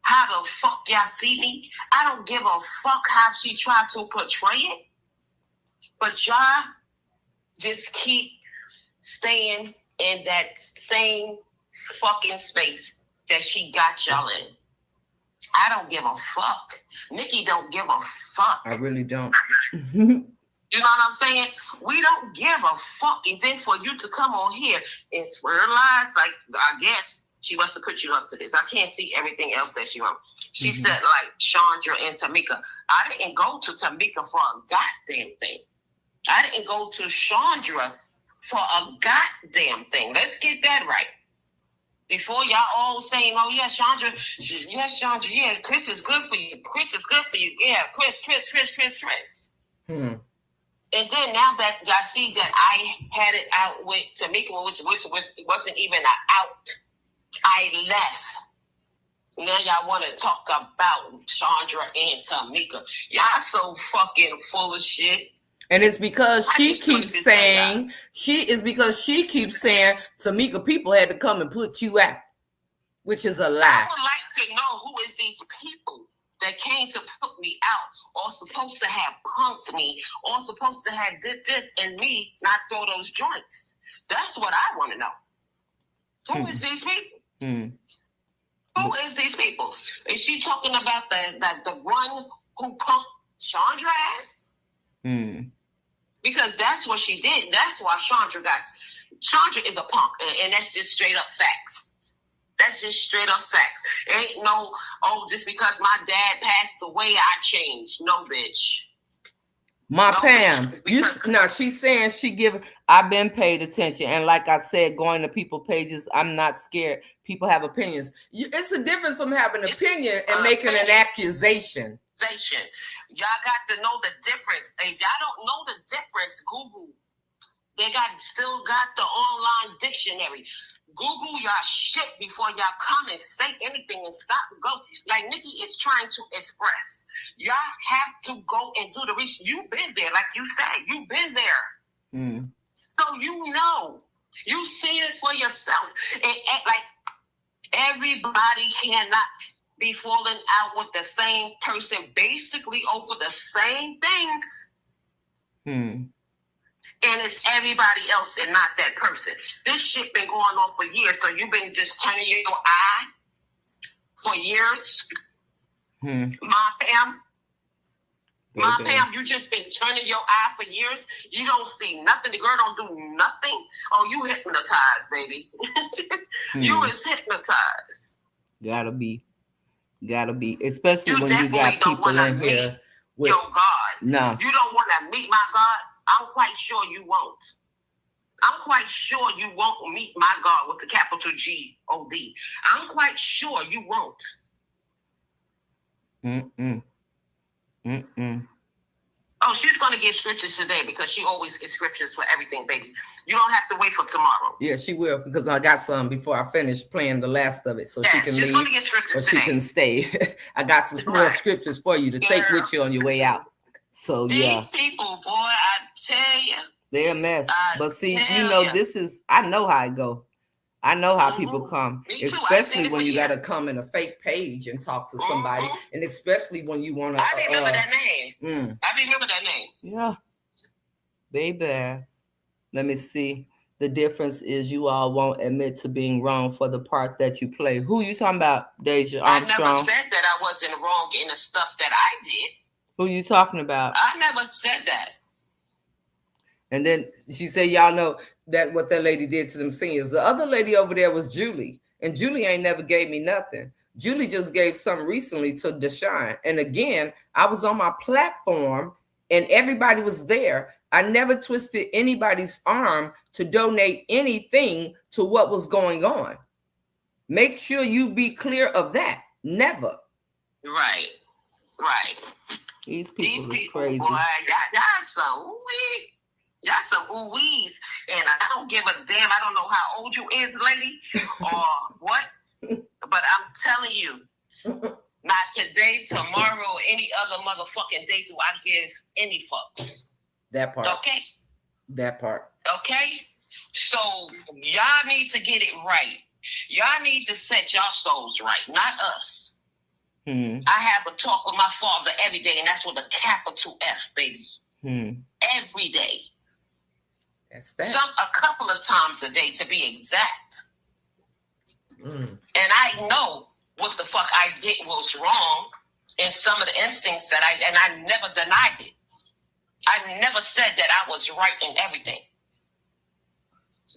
how the fuck y'all see me. I don't give a fuck how she tried to portray it. But y'all just keep staying in that same fucking space that she got y'all in. I don't give a fuck. Nikki don't give a fuck. I really don't. You know what I'm saying? We don't give a fuck. And then for you to come on here and swear lies, like, I guess she must have put you up to this. I can't see everything else that she wrote. She said, like, Chandra and Tamika. I didn't go to Tamika for a goddamn thing. I didn't go to Chandra for a goddamn thing. Let's get that right. Before y'all all saying, oh, yeah, Chandra, yeah, Chris is good for you. Chris is good for you. Yeah, Chris. And then now that y'all see that I had it out with Tamika, which wasn't even an out, I left. Now y'all want to talk about Chandra and Tamika. Y'all so fucking full of shit. And it's because she keeps saying Tamika people had to come and put you out, which is a lie. I would like to know who is these people that came to put me out, or supposed to have punked me, or supposed to have did this and me not throw those joints. That's what I want to know. Who is these people? Who is these people? Is she talking about the one who punked Chandra ass? Because that's what she did. That's why Chandra is a punk, and that's just straight up facts. That's just straight up facts. Ain't no, just because my dad passed away, I changed. No, bitch. Pam, she's saying I've been paid attention. And like I said, going to people's pages, I'm not scared. People have opinions. It's a difference from having an opinion and making an accusation. Y'all got to know the difference. If y'all don't know the difference, Google. They still got the online dictionary. Google y'all shit before y'all come and say anything and stop and go. Like Nikki is trying to express. Y'all have to go and do the research. You've been there, like you said. You've been there. So you know. You've seen it for yourself. And like everybody cannot be falling out with the same person basically over the same things. And it's everybody else and not that person. This shit been going on for years, so you've been just turning your eye for years. Mom, Pam, you just been turning your eye for years. You don't see nothing. The girl don't do nothing. Oh, you hypnotized, baby. You is hypnotized. Gotta be. Especially when you got people in here with your God. No. You don't want to meet my God. I'm quite sure you won't. I'm quite sure you won't meet my God with the capital G-O-D. I'm quite sure you won't. Oh, she's going to get scriptures today because she always gets scriptures for everything, baby. You don't have to wait for tomorrow. Yeah, she will, because I got some before I finish playing the last of it, so she can leave, get scriptures or she can stay. I got some more scriptures for you to take with you on your way out. So these people, boy, I tell you, they're a mess. But see, I know how it go. I know how people come, especially when you got to come in a fake page and talk to somebody, and especially when you want to. I remember that name. I remember that name. Yeah, baby. Let me see. The difference is you all won't admit to being wrong for the part that you play. Who you talking about, Deja Armstrong? I never said that I wasn't wrong in the stuff that I did. Who you talking about? I never said that. And then she said, y'all know that what that lady did to them seniors. The other lady over there was Julie. And Julie ain't never gave me nothing. Julie just gave some recently to Deshaun. And again, I was on my platform and everybody was there. I never twisted anybody's arm to donate anything to what was going on. Make sure you be clear of that. Never. Right. These people crazy. Boy, y'all some ooh-wees, and I don't give a damn. I don't know how old you is, lady, or what, but I'm telling you, not today, tomorrow, or any other motherfucking day do I give any fucks. That part. Okay? That part. Okay? So, y'all need to get it right. Y'all need to set y'all souls right, not us. I have a talk with my father every day, and that's with a capital F, baby. Every day. That's that. A couple of times a day, to be exact. And I know what the fuck I did was wrong in some of the instincts that I never denied it. I never said that I was right in everything.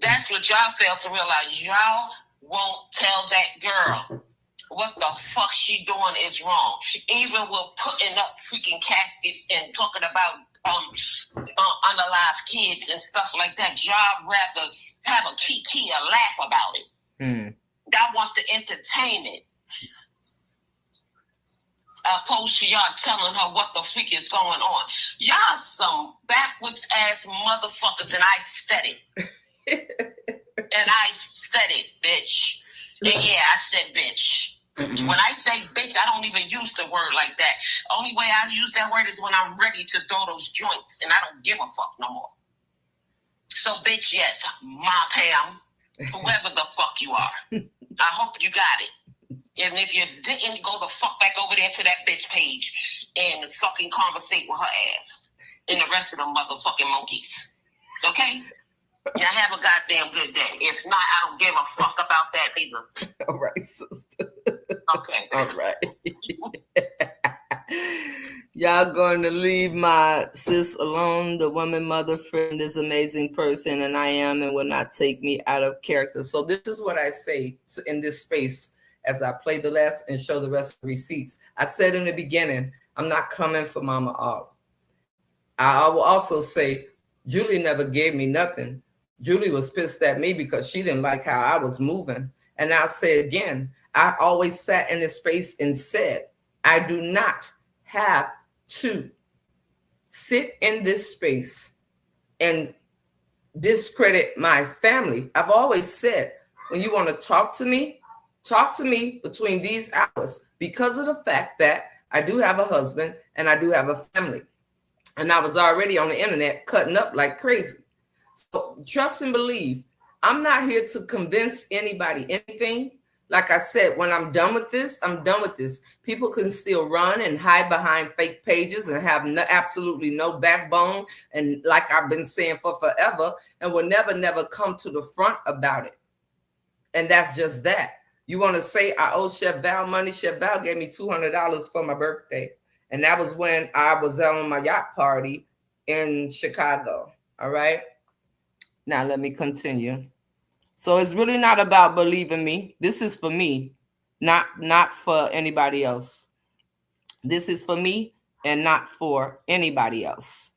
That's what y'all fail to realize. Y'all won't tell that girl what the fuck she doing is wrong. Even with putting up freaking caskets and talking about unalive kids and stuff like that. Y'all rather have a kiki or laugh about it. Y'all want the entertainment. Opposed to y'all telling her what the freak is going on. Y'all some backwards ass motherfuckers, and I said it. And I said it, bitch. And yeah, I said bitch. When I say bitch, I don't even use the word like that. Only way I use that word is when I'm ready to throw those joints, and I don't give a fuck no more. So, bitch, yes, Ma Pam, whoever the fuck you are, I hope you got it. And if you didn't, go the fuck back over there to that bitch page and fucking conversate with her ass and the rest of them motherfucking monkeys. Okay? Now have a goddamn good day. If not, I don't give a fuck about that either. All right, sister. Okay. All right. Y'all going to leave my sis alone, the woman, mother, friend, this amazing person, and I am, and will not take me out of character. So this is what I say in this space as I play the last and show the rest of the receipts. I said in the beginning, I'm not coming for Mama Olive. I will also say, Julie never gave me nothing. Julie was pissed at me because she didn't like how I was moving. And I'll say again, I always sat in this space and said, I do not have to sit in this space and discredit my family. I've always said, when you want to talk to me between these hours, because of the fact that I do have a husband and I do have a family. And I was already on the internet cutting up like crazy. So trust and believe, I'm not here to convince anybody anything. Like I said, when I'm done with this, I'm done with this. People can still run and hide behind fake pages and have absolutely no backbone. And like I've been saying for forever, and will never come to the front about it. And that's just that. You want to say I owe Chef Val money? Chef Val gave me $200 for my birthday. And that was when I was on my yacht party in Chicago. All right. Now let me continue. So it's really not about believing me. This is for me, not for anybody else. This is for me and not for anybody else.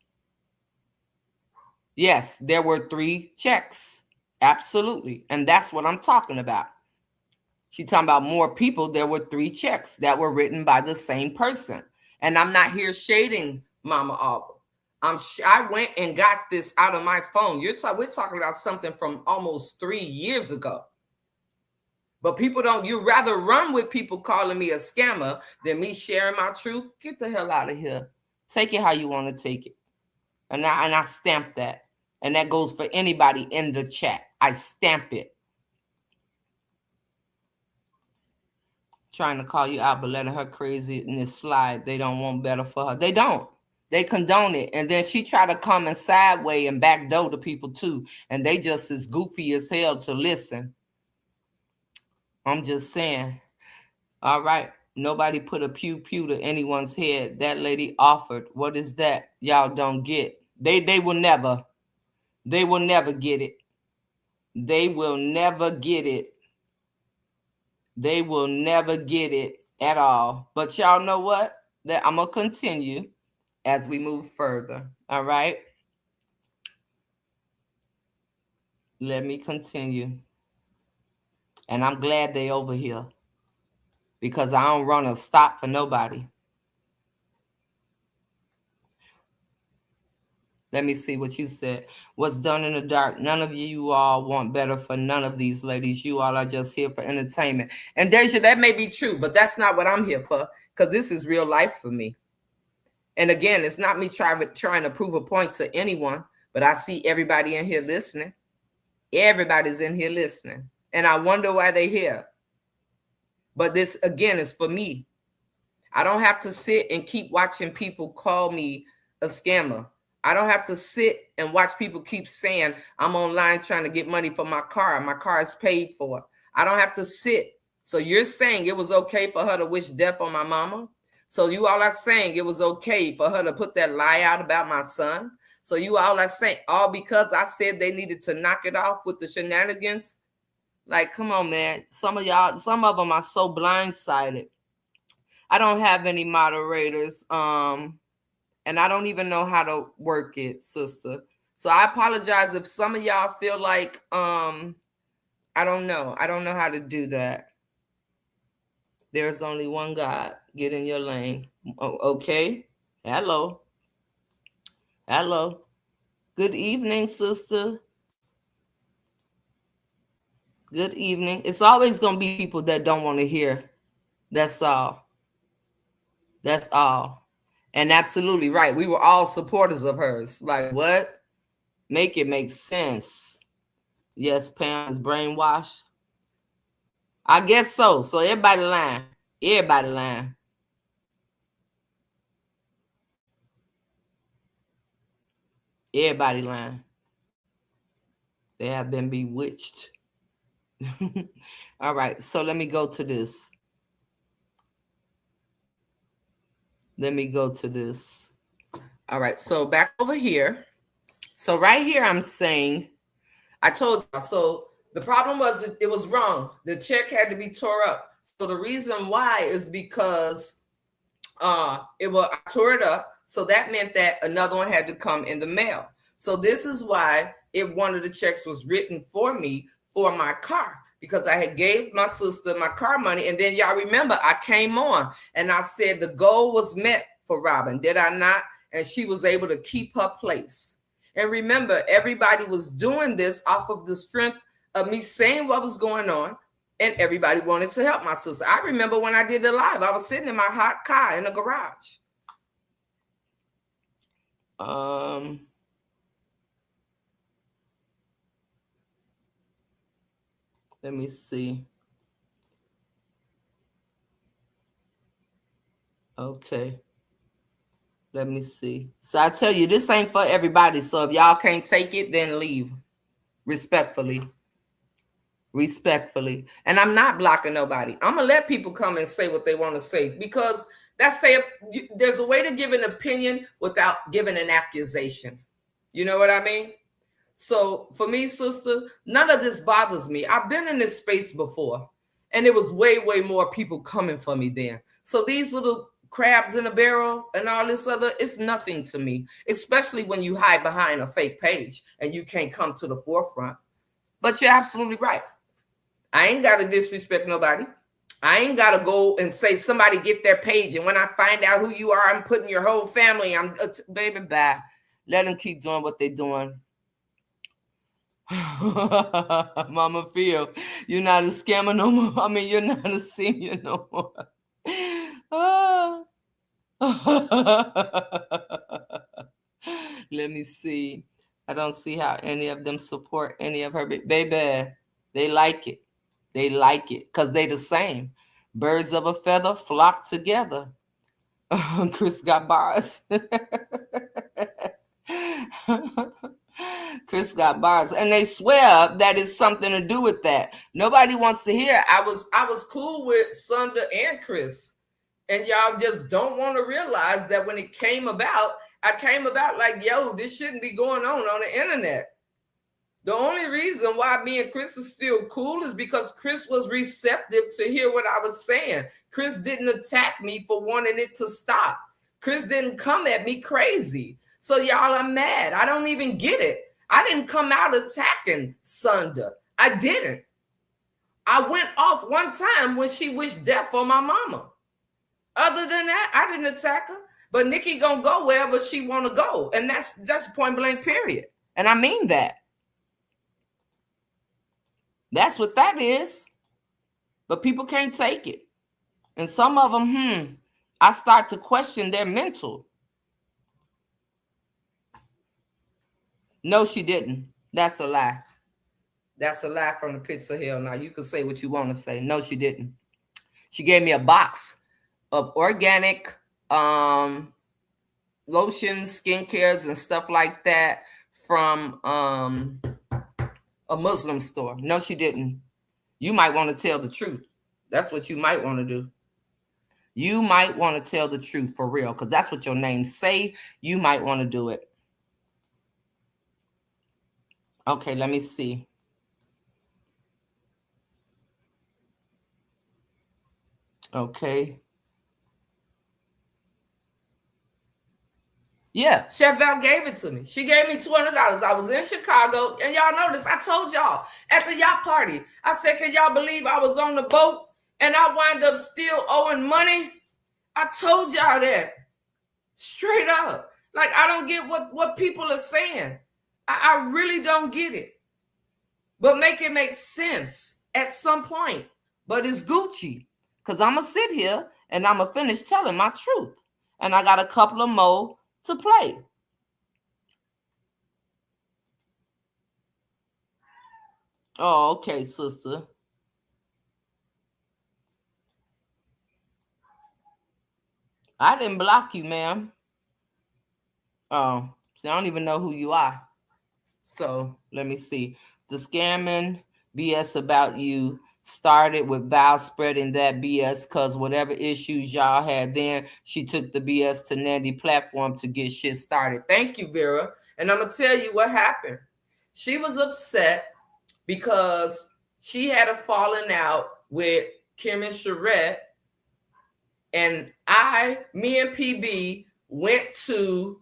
Yes, there were 3 checks. Absolutely. And that's what I'm talking about. She's talking about more people. There were 3 checks that were written by the same person. And I'm not here shading Mama Olive. I went and got this out of my phone. We're talking about something from almost 3 years ago. But people you rather run with people calling me a scammer than me sharing my truth. Get the hell out of here. Take it how you want to take it. And I stamp that. And that goes for anybody in the chat. I stamp it. Trying to call you out, but letting her craziness slide. They don't want better for her. They don't. They condone it. And then she tried to come in sideways and backdoor to people too. And they just as goofy as hell to listen. I'm just saying. All right. Nobody put a pew to anyone's head. That lady offered. What is that? Y'all don't get. They will never. They will never get it. They will never get it. They will never get it at all. But y'all know what? That I'm going to continue as we move further. All right. Let me continue. And I'm glad they over here. Because I don't run a stop for nobody. Let me see what you said. What's done in the dark? None of you all want better for none of these ladies. You all are just here for entertainment. And Deja, that may be true, but that's not what I'm here for. Because this is real life for me. And again, it's not me trying to prove a point to anyone, but I see everybody in here listening. Everybody's in here listening. And I wonder why they're here. But this, again, is for me. I don't have to sit and keep watching people call me a scammer. I don't have to sit and watch people keep saying I'm online trying to get money for my car. My car is paid for. I don't have to sit. So you're saying it was okay for her to wish death on my mama? So you all are saying it was okay for her to put that lie out about my son? So you all are saying all because I said they needed to knock it off with the shenanigans? Like, come on, man. Some of them are so blindsided. I don't have any moderators. And I don't even know how to work it, sister. So I apologize if some of y'all feel like, I don't know. I don't know how to do that. There's only one God. Get in your lane. Okay. Hello. Hello. Good evening, sister. Good evening. It's always going to be people that don't want to hear That's all. That's all. And absolutely right. We were all supporters of hers. Like, what? Make it make sense. Yes, Pam is brainwashed. I guess so. So everybody lying. Everybody lying. Everybody lying. They have been bewitched. All right. So let me go to this. Let me go to this. All right. So back over here. So right here, I'm saying, I told y'all. So the problem was it was wrong. The check had to be tore up. So the reason why is because I tore it up. So that meant that another one had to come in the mail. So this is why one of the checks was written for me for my car, because I had gave my sister my car money. And then y'all remember I came on and I said the goal was met for Robin. Did I not? And she was able to keep her place. And remember, everybody was doing this off of the strength of me saying what was going on. And everybody wanted to help my sister. I remember when I did the live, I was sitting in my hot car in the garage. Let me see. Okay. Let me see. So I tell you, this ain't for everybody. So if y'all can't take it, then leave. Respectfully. Respectfully. And I'm not blocking nobody. I'm going to let people come and say what they want to say, because there's a way to give an opinion without giving an accusation. You know what I mean? So for me, sister, none of this bothers me. I've been in this space before, and it was way, way more people coming for me then. So these little crabs in a barrel and all this other, it's nothing to me, especially when you hide behind a fake page and you can't come to the forefront. But you're absolutely right. I ain't got to disrespect nobody. I ain't got to go and say somebody get their page, and when I find out who you are, I'm putting your whole family. Baby, bye. Let them keep doing what they're doing. Mama Phil, you're not a scammer no more. I mean, you're not a senior no more. Let me see. I don't see how any of them support any of her. Baby, they like it. They like it because they the same. Birds of a feather flock together. Chris got bars. Chris got bars, and they swear that it's something to do with that. Nobody wants to hear. I was cool with Sunda and Chris, and y'all just don't want to realize that when it came about, I came about like, yo, this shouldn't be going on the internet. The only reason why me and Chris is still cool is because Chris was receptive to hear what I was saying. Chris didn't attack me for wanting it to stop. Chris didn't come at me crazy. So y'all are mad. I don't even get it. I didn't come out attacking Sunda. I didn't. I went off one time when she wished death on my mama. Other than that, I didn't attack her. But Nikki gonna go wherever she wanna go. And that's point blank period. And I mean that. That's what that is. But people can't take it. And some of them, I start to question their mental. No, she didn't. That's a lie. That's a lie from the pits of hell. Now, you can say what you want to say. No, she didn't. She gave me a box of organic lotions, skincares, and stuff like that from a Muslim store. No, she didn't. You might want to tell the truth. That's what you might want to do. You might want to tell the truth for real, because that's what your name say. You might want to do it. Okay, let me see. Okay. Yeah, Chef Val gave it to me. She gave me $200. I was in Chicago, and y'all know this. I told y'all at the yacht party, I said, can y'all believe I was on the boat and I wind up still owing money? I told y'all that. Straight up. Like, I don't get what people are saying. I really don't get it. But make it make sense at some point. But it's Gucci. Because I'm going to sit here and I'm going to finish telling my truth. And I got a couple of more to play. Oh, okay, sister. I didn't block you, ma'am. Oh, see, I don't even know who you are. So let me see. The scamming BS about you started with Val spreading that BS because whatever issues y'all had then, she took the BS to Nandy platform to get shit started. Thank you, Vera. And I'm going to tell you what happened. She was upset because she had a falling out with Kim and Charette. And me and PB went to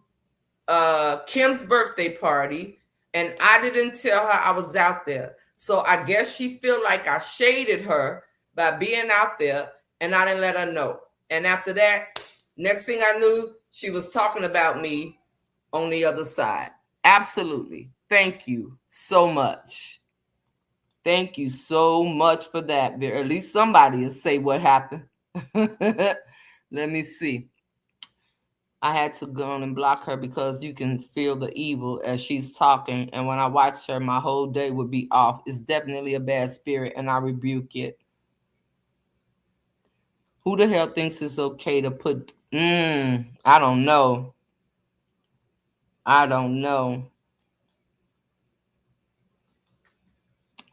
Kim's birthday party, and I didn't tell her I was out there. So I guess she feel like I shaded her by being out there, and I didn't let her know. And after that, next thing I knew, she was talking about me on the other side. Absolutely. Thank you so much. Thank you so much for that. At least somebody will say what happened. Let me see. I had to go on and block her because you can feel the evil as she's talking. And when I watch her, my whole day would be off. It's definitely a bad spirit, and I rebuke it. Who the hell thinks it's okay to put... I don't know. I don't know.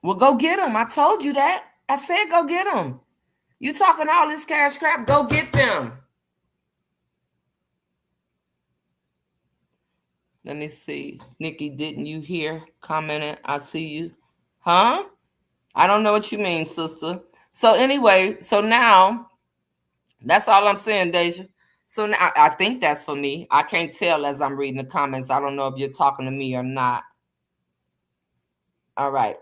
Well, go get them. I told you that. I said go get them. You talking all this cash crap, go get them. Let me see. Nikki, didn't you hear? Commented, I see you. Huh? I don't know what you mean, sister. So anyway, so now, that's all I'm saying, Deja. So now, I think that's for me. I can't tell as I'm reading the comments. I don't know if you're talking to me or not. All right.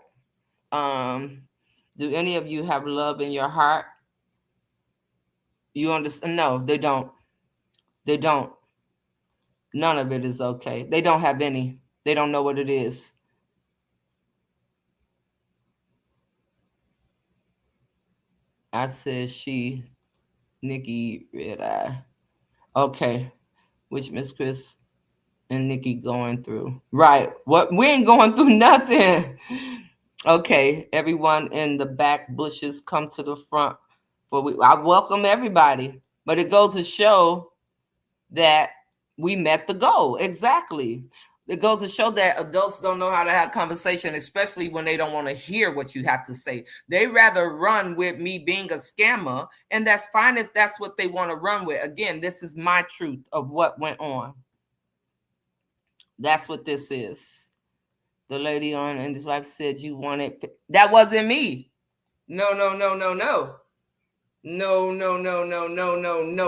Do any of you have love in your heart? You understand? No, they don't. They don't. None of it is okay. They don't have any. They don't know what it is. I said she, Nikki, red eye. Okay. Which Miss Chris and Nikki going through? Right. What? We ain't going through nothing. Okay. Everyone in the back bushes come to the front. I welcome everybody. But it goes to show that we met the goal. Exactly. It goes to show that adults don't know how to have conversation, especially when they don't want to hear what you have to say. They rather run with me being a scammer, and that's fine if that's what they want to run with. Again, this is my truth of what went on. That's what this is. The lady on In This Life said you wanted... That wasn't me. No. No.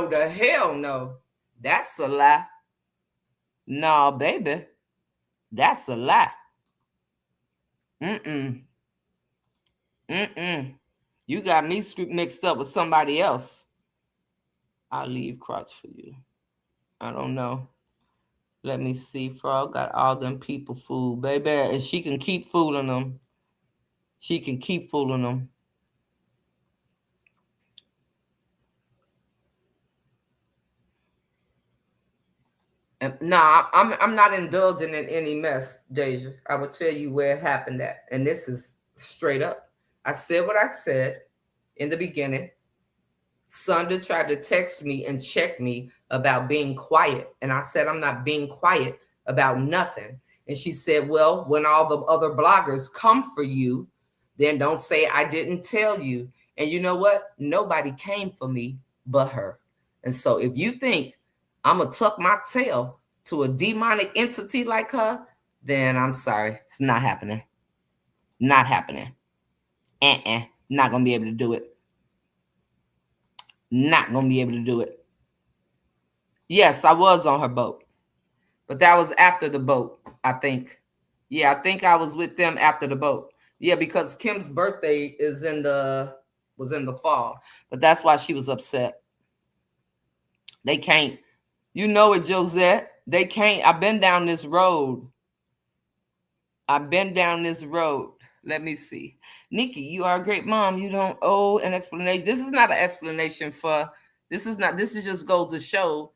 The hell no. That's a lie. No, baby. That's a lie. You got me mixed up with somebody else. I'll leave crotch for you. I don't know. Let me see. Frog got all them people fooled, baby. And she can keep fooling them. She can keep fooling them. Nah, I'm not indulging in any mess, Deja. I will tell you where it happened at. And this is straight up. I said what I said in the beginning. Sunda tried to text me and check me about being quiet. And I said, I'm not being quiet about nothing. And she said, well, when all the other bloggers come for you, then don't say I didn't tell you. And you know what? Nobody came for me but her. And so if you think I'm going to tuck my tail to a demonic entity like her, then I'm sorry. It's not happening. Not happening. Not going to be able to do it. Not going to be able to do it. Yes, I was on her boat. But that was after the boat, I think. Yeah, I think I was with them after the boat. Yeah, because Kim's birthday was in the fall. But that's why she was upset. They can't. You know it, Josette. They can't. I've been down this road. Let me see. Nikki, you are a great mom. You don't owe an explanation. This is not an explanation for, this is just goes to show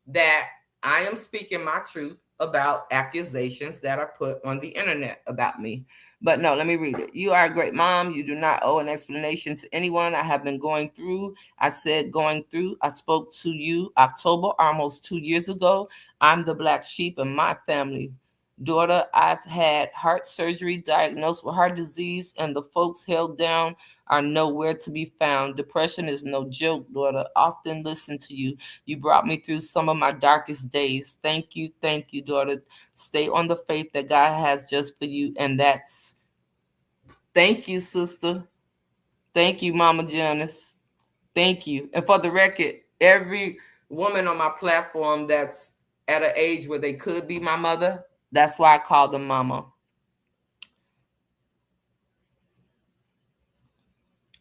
that I am speaking my truth about accusations that are put on the internet about me. But no, let me read it. You are a great mom. You do not owe an explanation to anyone. I have been going through. I said going through. I spoke to you October, almost 2 years ago. I'm the black sheep in my family. Daughter, I've had heart surgery, diagnosed with heart disease, and the folks held down are nowhere to be found. Depression is no joke, daughter. Often listen to you. You brought me through some of my darkest days. Thank you, daughter. Stay on the faith that God has just for you, and that's thank you, sister. Thank you, Mama Janice. Thank you. And for the record, every woman on my platform that's at an age where they could be my mother, that's why I call them mama.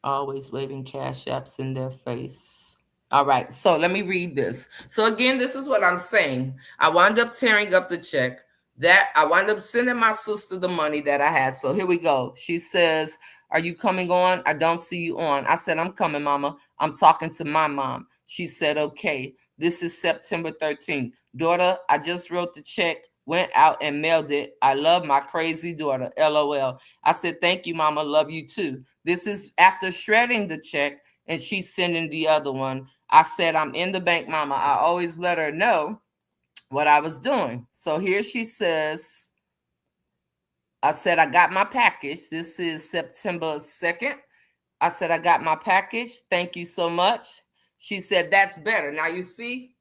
Always waving cash apps in their face. All right, so let me read this. So again, this is what I'm saying. I wound up tearing up the check. That I wound up sending my sister the money that I had. So here we go. She says, "Are you coming on? I don't see you on." I said, "I'm coming, mama. I'm talking to my mom." She said, "Okay. This is September 13th. Daughter, I just wrote the check, went out and mailed it. I love my crazy daughter. LOL." I said, "Thank you, mama. Love you too." This is after shredding the check and she's sending the other one. I said, "I'm in the bank, mama." I always let her know what I was doing. So here she says, I said, "I got my package." This is September 2nd. I said, "I got my package. Thank you so much." She said, "That's better." Now you see,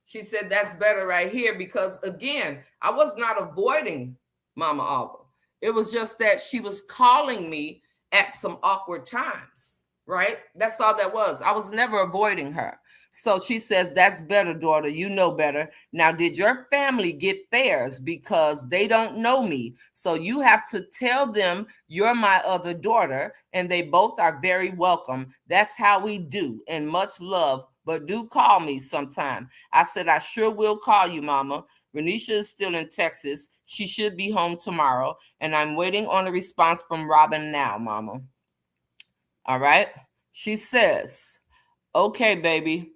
she said, "That's better" right here, because again, I was not avoiding Mama Alba. It was just that she was calling me at some awkward times, right? That's all that was. I was never avoiding her. So she says, "That's better, daughter. You know better. Now, did your family get theirs? Because they don't know me. So you have to tell them you're my other daughter, and they both are very welcome. That's how we do, and much love. But do call me sometime." I said, "I sure will call you, mama. Renisha is still in Texas. She should be home tomorrow, and I'm waiting on a response from Robin now, mama." All right. She says, "Okay, baby.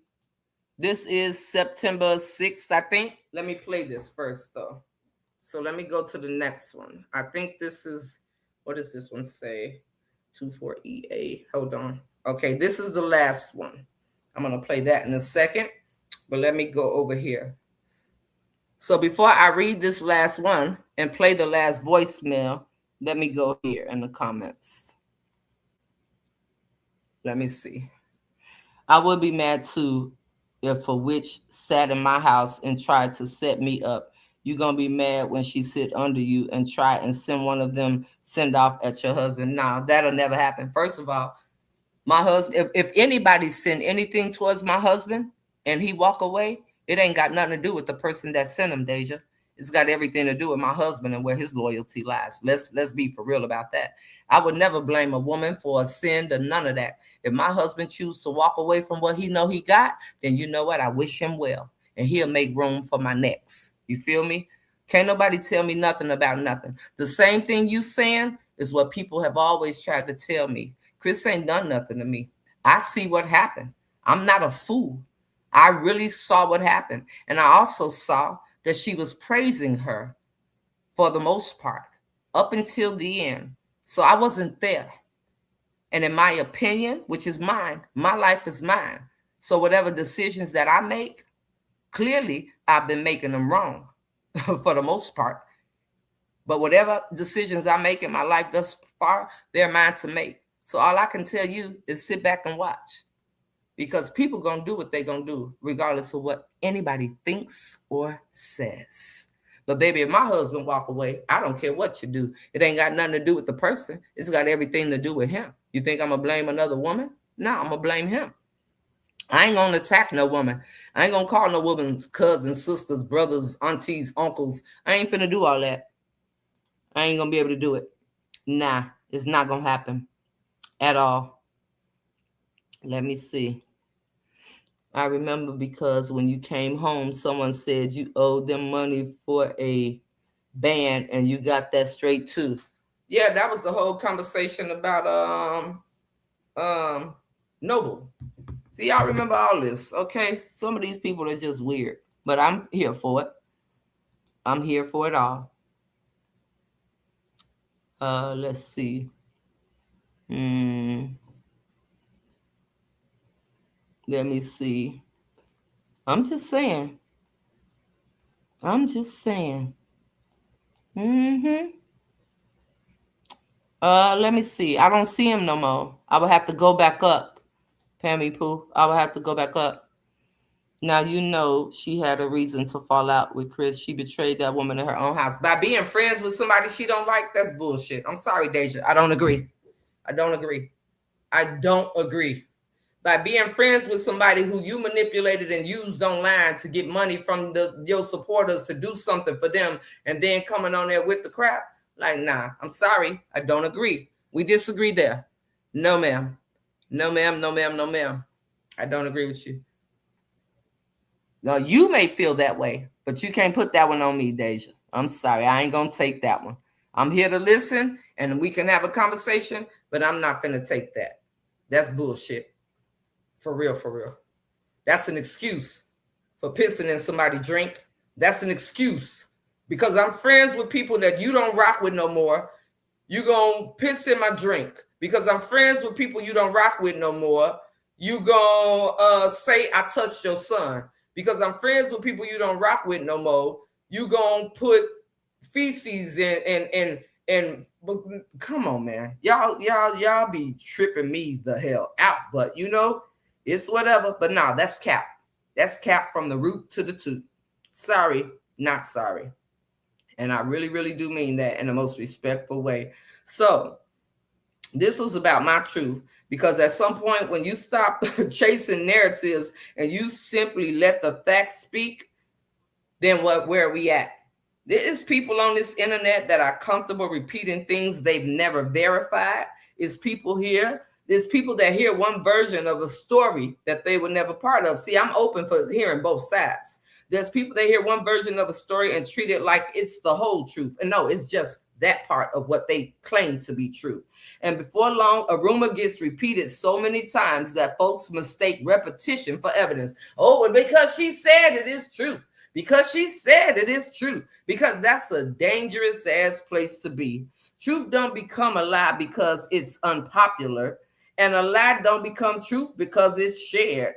This is September 6th, I think. Let me play this first, though. So let me go to the next one. I think this is, what does this one say? 24EA. Hold on. Okay, this is the last one. I'm going to play that in a second, but let me go over here. So before I read this last one and play the last voicemail, let me go here in the comments. Let me see. "I would be mad too if a witch sat in my house and tried to set me up. You're going to be mad when she sit under you and try and send one of them send off at your husband." Now, that'll never happen. First of all, my husband, if anybody send anything towards my husband and he walk away, it ain't got nothing to do with the person that sent him, Deja. It's got everything to do with my husband and where his loyalty lies. Let's be for real about that. I would never blame a woman for a sin or none of that. If my husband chooses to walk away from what he know he got, then you know what? I wish him well, and he'll make room for my next. You feel me? Can't nobody tell me nothing about nothing. The same thing you saying is what people have always tried to tell me. Chris ain't done nothing to me. I see what happened. I'm not a fool. I really saw what happened. And I also saw that she was praising her for the most part up until the end. So I wasn't there. And in my opinion, which is mine, my life is mine. So whatever decisions that I make, clearly I've been making them wrong for the most part. But whatever decisions I make in my life thus far, they're mine to make. So all I can tell you is sit back and watch, because people going to do what they're going to do, regardless of what anybody thinks or says. But baby, if my husband walk away, I don't care what you do. It ain't got nothing to do with the person. It's got everything to do with him. You think I'm going to blame another woman? No, I'm going to blame him. I ain't going to attack no woman. I ain't going to call no woman's cousins, sisters, brothers, aunties, uncles. I ain't finna do all that. I ain't going to be able to do it. Nah, it's not going to happen at all. Let me see. I remember because when you came home, someone said you owed them money for a band, and you got that straight too. Yeah, that was the whole conversation about Noble. See, y'all remember all this, okay? Some of these people are just weird, but I'm here for it. I'm here for it all. Let's see. Let me see. I'm just saying. Let me see. I don't see him no more. I would have to go back up. Pammy Pooh. I would have to go back up. Now, you know she had a reason to fall out with Chris. She betrayed that woman in her own house. By being friends with somebody she don't like, that's bullshit. I'm sorry, Deja. I don't agree. By being friends with somebody who you manipulated and used online to get money from your supporters to do something for them and then coming on there with the crap, like, nah, I'm sorry. I don't agree. We disagree there. No, ma'am. No, ma'am. No, ma'am. No, ma'am. I don't agree with you. Now, you may feel that way, but you can't put that one on me, Deja. I'm sorry. I ain't going to take that one. I'm here to listen, and we can have a conversation, but I'm not going to take that. That's bullshit. For real, for real. That's an excuse for pissing in somebody's drink. That's an excuse. Because I'm friends with people that you don't rock with no more. You gonna piss in my drink. Because I'm friends with people you don't rock with no more. You gonna say I touched your son. Because I'm friends with people you don't rock with no more. You gonna put feces in come on, man. Y'all be tripping me the hell out. But you know, it's whatever. But no, that's cap. That's cap from the root to the tooth. Sorry, not sorry. And I really, really do mean that in the most respectful way. So this was about my truth. Because at some point when you stop chasing narratives and you simply let the facts speak, then where are we at? There is people on this internet that are comfortable repeating things they've never verified. There's people here. There's people that hear one version of a story that they were never part of. See, I'm open for hearing both sides. There's people that hear one version of a story and treat it like it's the whole truth. And no, it's just that part of what they claim to be true. And before long, a rumor gets repeated so many times that folks mistake repetition for evidence. Oh, and because she said it is true. Because she said it is true. Because that's a dangerous ass place to be. Truth don't become a lie because it's unpopular. And a lie don't become truth because it's shared.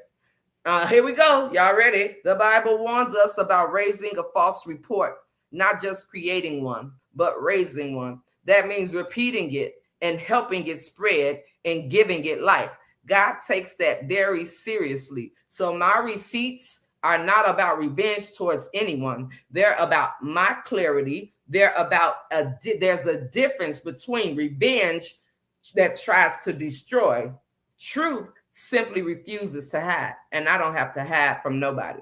Here we go. Y'all ready? The Bible warns us about raising a false report, not just creating one, but raising one. That means repeating it and helping it spread and giving it life. God takes that very seriously. So my receipts are not about revenge towards anyone. They're about my clarity. They're about there's a difference between revenge that tries to destroy. Truth simply refuses to hide, and I don't have to hide from nobody.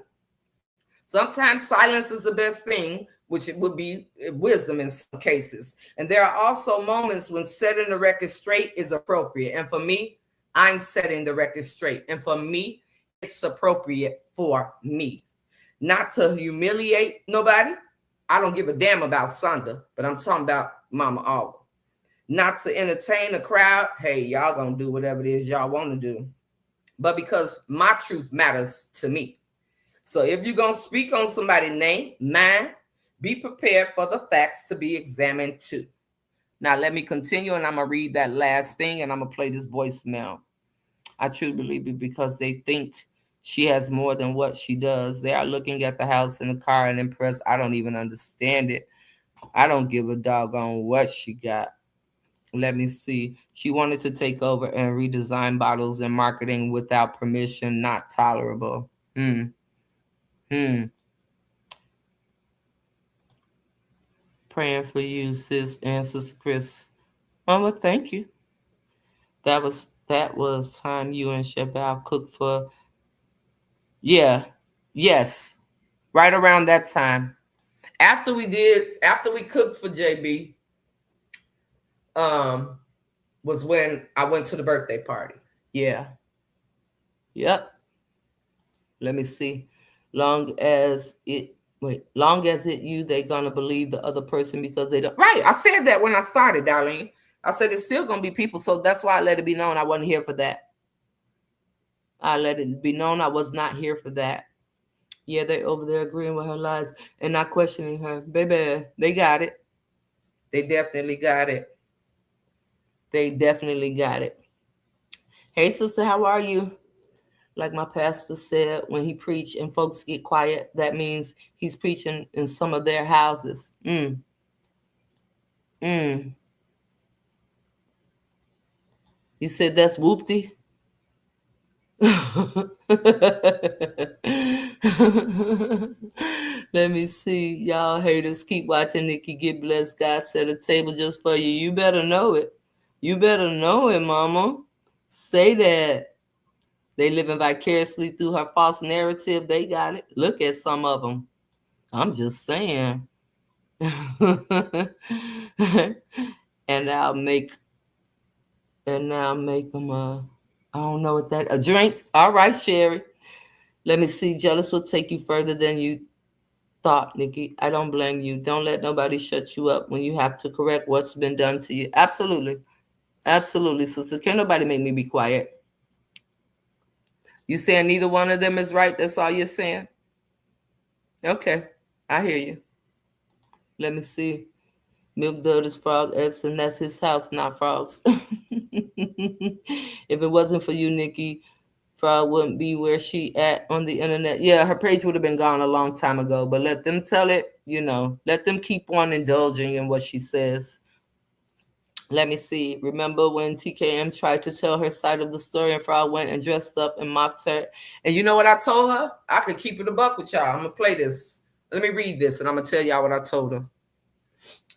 Sometimes silence is the best thing, which it would be wisdom in some cases. And there are also moments when setting the record straight is appropriate. And for me, I'm setting the record straight. And for me, it's appropriate for me. Not to humiliate nobody. I don't give a damn about Sunda, but I'm talking about Mama Alva. Not to entertain a crowd. Hey, y'all gonna do whatever it is y'all want to do. But because my truth matters to me. So if you're going to speak on somebody's name, mine, be prepared for the facts to be examined too. Now, let me continue, and I'm going to read that last thing, and I'm going to play this voicemail. I truly believe it because they think she has more than what she does. They are looking at the house and the car and impressed. I don't even understand it. I don't give a doggone what she got. Let me see. She wanted to take over and redesign bottles and marketing without permission. Not tolerable. Praying for you, sis and Sister Chris. Oh, well, thank you. That was time you and Shabal cooked for. Yeah. Yes. Right around that time. After we cooked for JB, was when I went to the birthday party. Yeah. Yep. Let me see. Long as it Wait, long as it you, they gonna believe the other person because they don't. Right, I said that when I started, Darlene. I said it's still gonna be people, so that's why I let it be known I wasn't here for that. I let it be known I was not here for that. Yeah, they over there agreeing with her lies and not questioning her. Baby, they got it. They definitely got it. They definitely got it. Hey, sister, how are you? Like my pastor said, when he preach and folks get quiet, that means he's preaching in some of their houses. You said that's whoopty? Let me see. Y'all haters keep watching Nikki get blessed. God set a table just for you. You better know it. You better know it, mama. Say that. They living vicariously through her false narrative. They got it. Look at some of them. I'm just saying. and I'll make them I don't know what that a drink. All right, Sherry. Let me see. Jealous will take you further than you thought, Nikki. I don't blame you. Don't let nobody shut you up when you have to correct what's been done to you. Absolutely. Absolutely, sister. Can't nobody make me be quiet. You saying neither one of them is right? That's all you're saying? Okay. I hear you. Let me see. Milk Dud is Frog X, and that's his house, not Frog's. If it wasn't for you, Nikki, Frog wouldn't be where she at on the internet. Yeah, her page would have been gone a long time ago, but let them tell it, let them keep on indulging in what she says. Let me see. Remember when TKM tried to tell her side of the story and Frog went and dressed up and mocked her? And you know what I told her? I could keep it a buck with y'all. I'm going to play this. Let me read this and I'm going to tell y'all what I told her.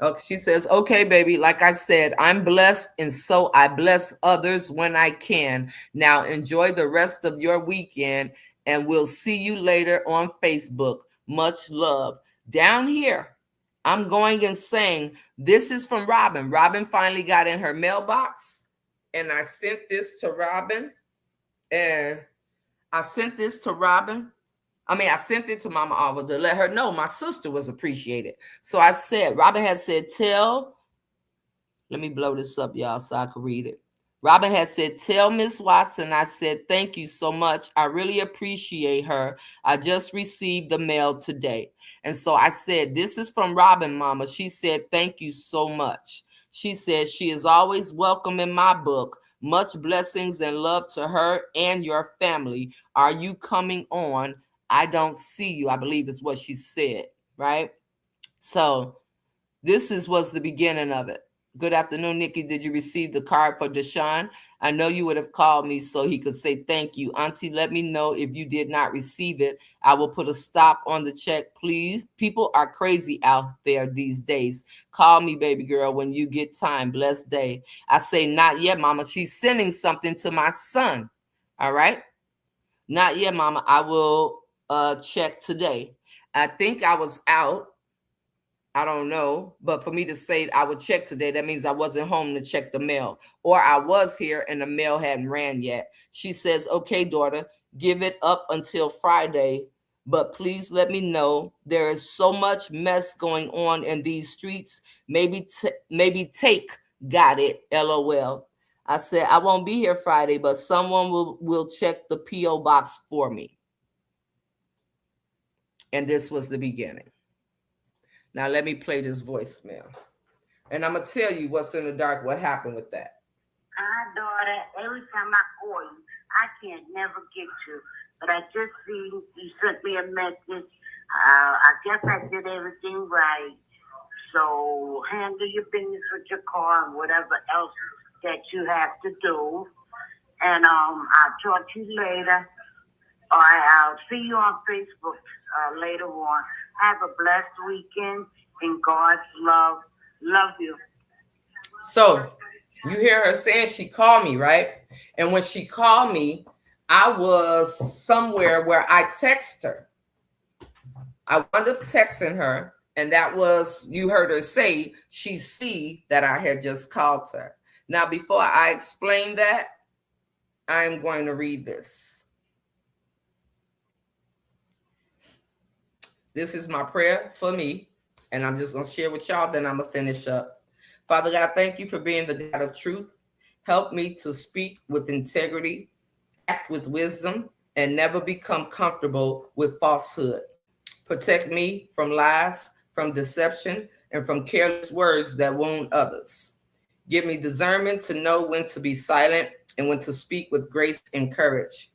Okay, she says, okay, baby, like I said, I'm blessed, and so I bless others when I can. Now enjoy the rest of your weekend, and we'll see you later on Facebook. Much love. Down here, I'm going and saying, this is from Robin. Robin finally got in her mailbox, and I sent this to Robin, I sent it to Mama Alva to let her know my sister was appreciated. So I said, Robin had said, let me blow this up, y'all, so I can read it. Robin had said, tell Miss Watson, I said, thank you so much. I really appreciate her. I just received the mail today. And so I said, this is from Robin, Mama. She said, thank you so much. She said, she is always welcome in my book. Much blessings and love to her and your family. Are you coming on? I don't see you, I believe is what she said, right? So this was the beginning of it. Good afternoon, Nikki. Did you receive the card for Deshaun? I know you would have called me so he could say thank you. Auntie, let me know if you did not receive it. I will put a stop on the check, please. People are crazy out there these days. Call me, baby girl, when you get time. Blessed day. I say, not yet, Mama. She's sending something to my son. All right? Not yet, Mama. I will check today. I think I was out. I don't know. But for me to say I would check today, that means I wasn't home to check the mail. Or I was here and the mail hadn't ran yet. She says, okay, daughter, give it up until Friday. But please let me know. There is so much mess going on in these streets. Maybe take got it. LOL. I said, I won't be here Friday, but someone will check the P.O. box for me. And this was the beginning. Now let me play this voicemail. And I'm going to tell you what's in the dark, what happened with that. Hi, daughter. Every time I call you, I can't never get you. But I just see you sent me a message. I guess I did everything right. So handle your business with your car and whatever else that you have to do. And I'll talk to you later. All right, I'll see you on Facebook later on. Have a blessed weekend in God's love. Love you. So you hear her saying she called me, right? And when she called me, I was somewhere where I text her. I wound up texting her, and that was, you heard her say, she see that I had just called her. Now, before I explain that, I'm going to read this. This is my prayer for me, and I'm just going to share with y'all, then I'm going to finish up. Father God, thank you for being the God of truth. Help me to speak with integrity, act with wisdom, and never become comfortable with falsehood. Protect me from lies, from deception, and from careless words that wound others. Give me discernment to know when to be silent and when to speak with grace and courage.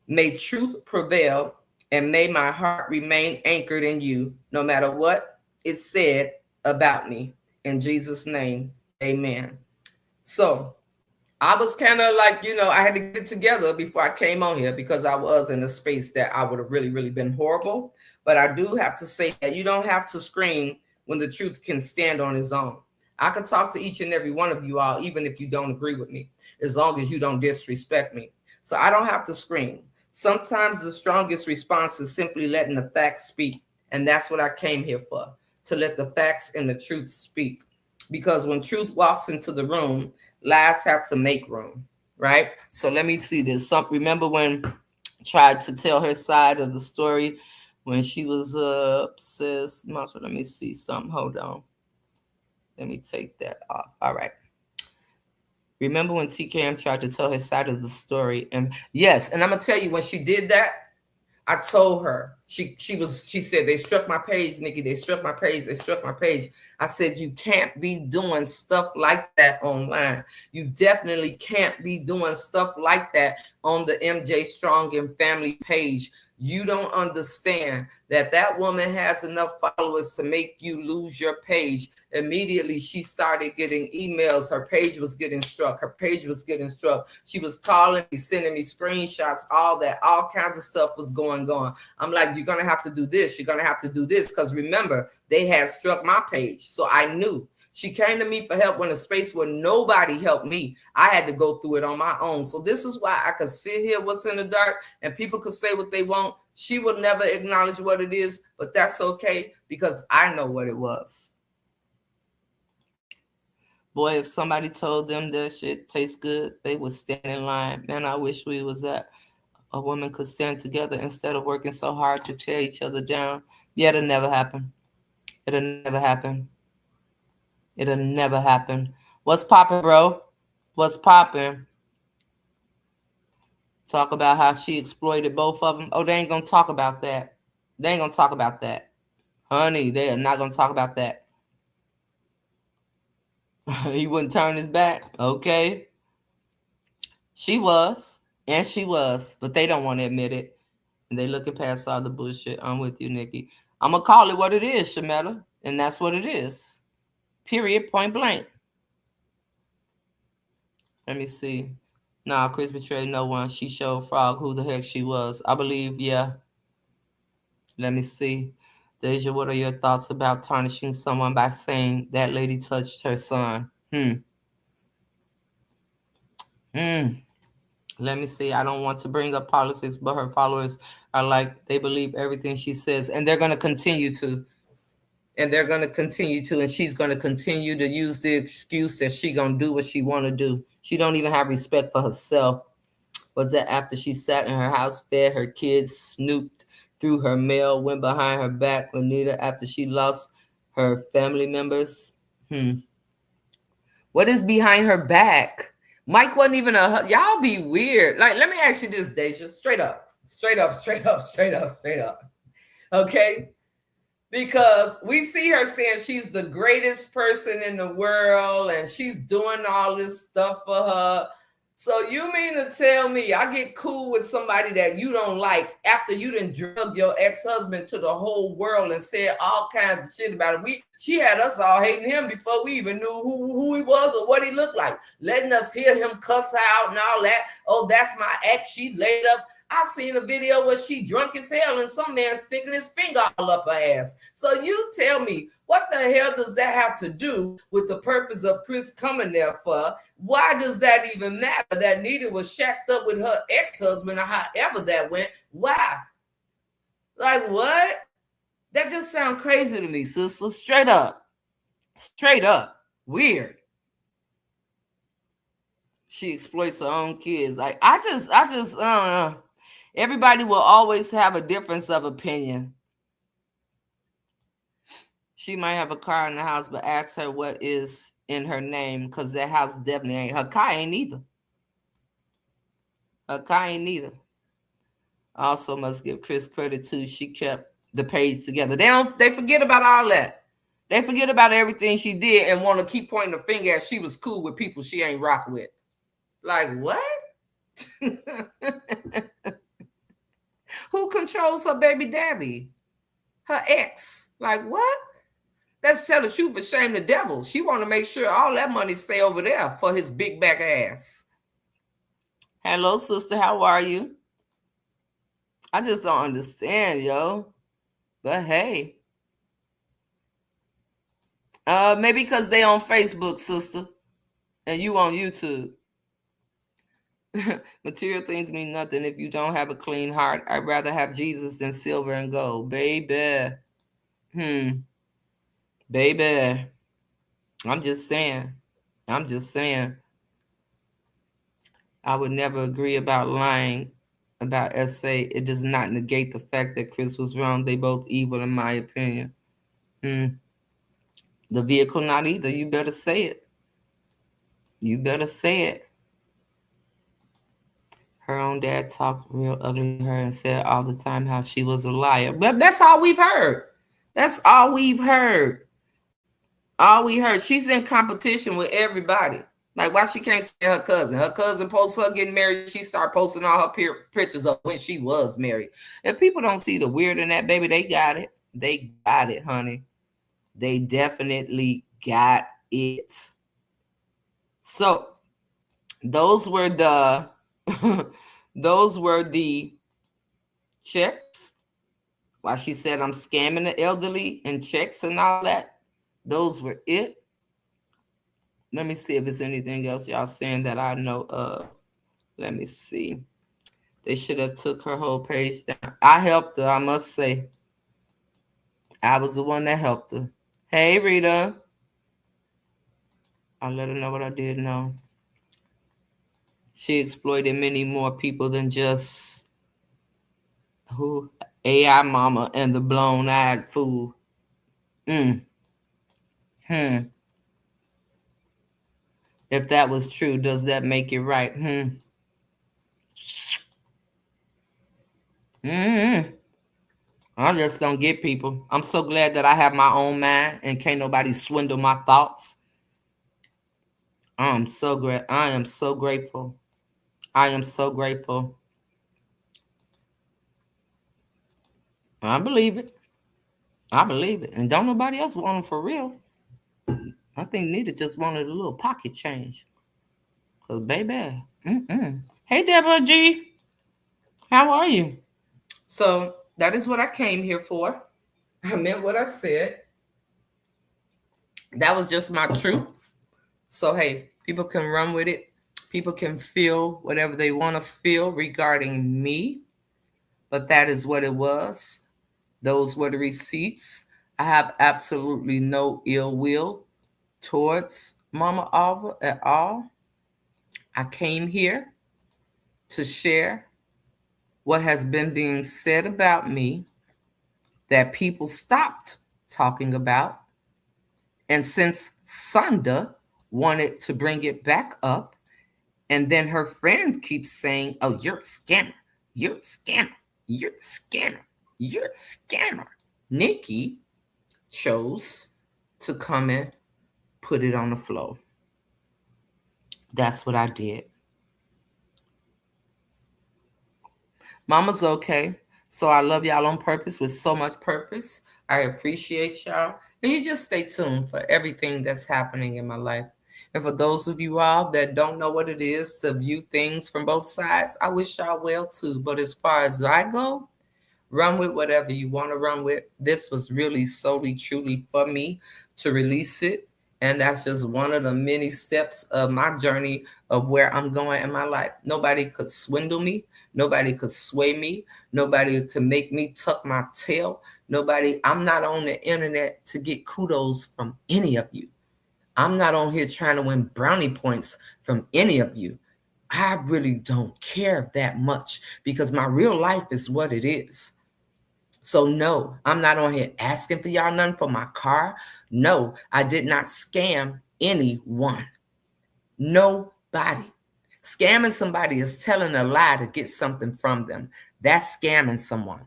May truth prevail, and may my heart remain anchored in you, no matter what is said about me. In Jesus' name, amen. So I was kind of like, I had to get it together before I came on here, because I was in a space that I would have really, really been horrible. But I do have to say that you don't have to scream when the truth can stand on its own. I could talk to each and every one of you all, even if you don't agree with me, as long as you don't disrespect me. So I don't have to scream. Sometimes the strongest response is simply letting the facts speak. And that's what I came here for, to let the facts and the truth speak. Because when truth walks into the room, lies have to make room, right? So let me see this. Remember when tried to tell her side of the story when she was obsessed? Let me see something. Hold on. Let me take that off. All right. Remember when TKM tried to tell her side of the story? And yes, and I'm gonna tell you, when she did that, I told her, she said, they struck my page, Nikki. They struck my page. They struck my page. I said, you can't be doing stuff like that online. You definitely can't be doing stuff like that on the MJ Strong and Family page. You don't understand that woman has enough followers to make you lose your page. Immediately, she started getting emails. Her page was getting struck. She was calling me, sending me screenshots, all kinds of stuff was going on. I'm like, you're going to have to do this. You're going to have to do this. Because remember, they had struck my page. So I knew. She came to me for help in a space where nobody helped me. I had to go through it on my own. So this is why I could sit here, what's in the dark, and people could say what they want. She would never acknowledge what it is, but that's okay, because I know what it was. Boy, if somebody told them that shit tastes good, they would stand in line. Man, I wish we was that a woman could stand together instead of working so hard to tear each other down. Yeah, it'll never happen. It'll never happen. It'll never happen. What's popping, bro? What's popping? Talk about how she exploited both of them. Oh, they ain't gonna talk about that. They ain't gonna talk about that. Honey, they are not gonna talk about that. He wouldn't turn his back. Okay. She was, but they don't want to admit it. And they looking past all the bullshit. I'm with you, Nikki. I'm gonna call it what it is, Shametta. And that's what it is. Period, point blank. Let me see. Nah, Chris betrayed no one. She showed Frog who the heck she was. I believe, yeah. Let me see. Deja, what are your thoughts about tarnishing someone by saying that lady touched her son? Let me see. I don't want to bring up politics, but her followers are like, they believe everything she says, and they're going to continue to. And they're going to continue to, and she's going to continue to use the excuse that she going to do what she want to do. She don't even have respect for herself. Was that after she sat in her house, fed her kids, snooped through her mail, went behind her back, Anita, after she lost her family members? What is behind her back? Mike wasn't even y'all be weird. Like, let me ask you this, Deja, straight up. Okay? Because we see her saying she's the greatest person in the world and she's doing all this stuff for her. So you mean to tell me I get cool with somebody that you don't like after you done drugged your ex-husband to the whole world and said all kinds of shit about it? She had us all hating him before we even knew who he was or what he looked like, letting us hear him cuss out and all that. Oh, that's my ex. She laid up. I seen a video where she drunk as hell and some man sticking his finger all up her ass. So you tell me, what the hell does that have to do with the purpose of Chris coming there for? Why does that even matter that Nita was shacked up with her ex-husband or however that went? Why? Like what? That just sounds crazy to me, sister. Straight up. Weird. She exploits her own kids. Like I just don't know. Everybody will always have a difference of opinion. She might have a car in the house, but ask her what is in her name, because that house definitely ain't. Her car ain't either. Her car ain't either. Also must give Chris credit too. She kept the page together. They forget about all that. They forget about everything she did and want to keep pointing the finger at she was cool with people she ain't rock with. Like, what? Who controls her baby daddy? Her ex. Like, what? Let's tell the truth and shame the devil. She want to make sure all that money stay over there for his big back ass. Hello, sister. How are you? I just don't understand, yo. But hey. Maybe because they on Facebook, sister. And you on YouTube. Material things mean nothing if you don't have a clean heart. I'd rather have Jesus than silver and gold. Baby. Baby. I'm just saying. I would never agree about lying about SA. It does not negate the fact that Chris was wrong. They both evil, in my opinion. The vehicle not either. You better say it. You better say it. Her own dad talked real ugly to her and said all the time how she was a liar. But that's all we've heard. That's all we've heard. All we heard. She's in competition with everybody. Like, why she can't say her cousin? Her cousin posts her getting married. She start posting all her pictures of when she was married. If people don't see the weird in that, baby, they got it. They got it, honey. They definitely got it. So, those were the checks. Why she said I'm scamming the elderly and checks and all that. Those were it. Let me see if there's anything else y'all saying that I know of. Let me see. They should have took her whole page down. I helped her, I must say. I was the one that helped her. Hey, Rita. I let her know what I did know. She exploited many more people than just who? AI mama and the blown-eyed fool. If that was true, does that make it right? I just don't get people. I'm so glad that I have my own mind and can't nobody swindle my thoughts. I am so grateful. I am so grateful. I believe it. And don't nobody else want them for real. I think Nita just wanted a little pocket change. Because, baby. Hey, Deborah G. How are you? So, that is what I came here for. I meant what I said. That was just my truth. So, hey, people can run with it. People can feel whatever they want to feel regarding me. But that is what it was. Those were the receipts. I have absolutely no ill will towards Mama Alva at all. I came here to share what has been being said about me that people stopped talking about. And since Sunda wanted to bring it back up, and then her friends keep saying, oh, you're a scammer, you're a scammer, you're a scammer, you're a scammer. Nikki chose to come and put it on the floor. That's what I did. Mama's okay. So I love y'all on purpose with so much purpose. I appreciate y'all. And you just stay tuned for everything that's happening in my life. And for those of you all that don't know what it is to view things from both sides, I wish y'all well too. But as far as I go, run with whatever you want to run with. This was really solely, truly for me to release it. And that's just one of the many steps of my journey of where I'm going in my life. Nobody could swindle me. Nobody could sway me. Nobody could make me tuck my tail. I'm not on the internet to get kudos from any of you. I'm not on here trying to win brownie points from any of you. I really don't care that much because my real life is what it is. So no, I'm not on here asking for y'all nothing for my car. No, I did not scam anyone. Nobody. Scamming somebody is telling a lie to get something from them. That's scamming someone.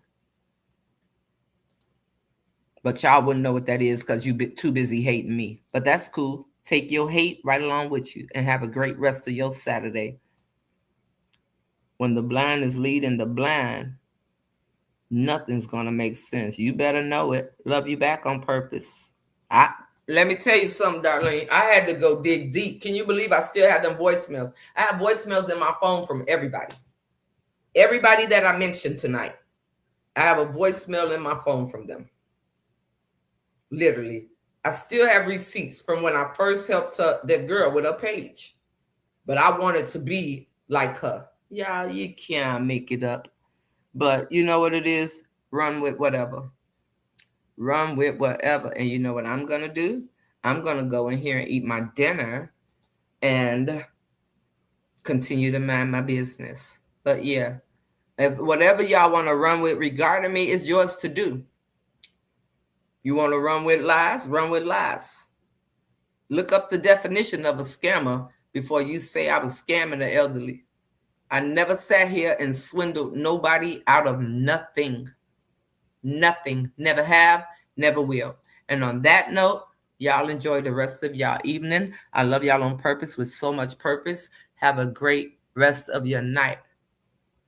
But y'all wouldn't know what that is because you've been too busy hating me. But that's cool. Take your hate right along with you and have a great rest of your Saturday. When the blind is leading the blind, nothing's going to make sense. You better know it. Love you back on purpose. Let me tell you something, Darlene. I had to go dig deep. Can you believe I still have them voicemails? I have voicemails in my phone from everybody. Everybody that I mentioned tonight. I have a voicemail in my phone from them. Literally. I still have receipts from when I first helped that girl with her page. But I wanted to be like her. Yeah, you can't make it up. But you know what it is? Run with whatever. Run with whatever. And you know what I'm going to do? I'm going to go in here and eat my dinner and continue to mind my business. But yeah, if whatever y'all want to run with regarding me is yours to do. You want to run with lies? Run with lies. Look up the definition of a scammer before you say I was scamming the elderly. I never sat here and swindled nobody out of nothing. Nothing. Never have, never will. And on that note, y'all enjoy the rest of y'all evening. I love y'all on purpose with so much purpose. Have a great rest of your night.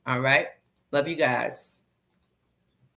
All right? Love you guys.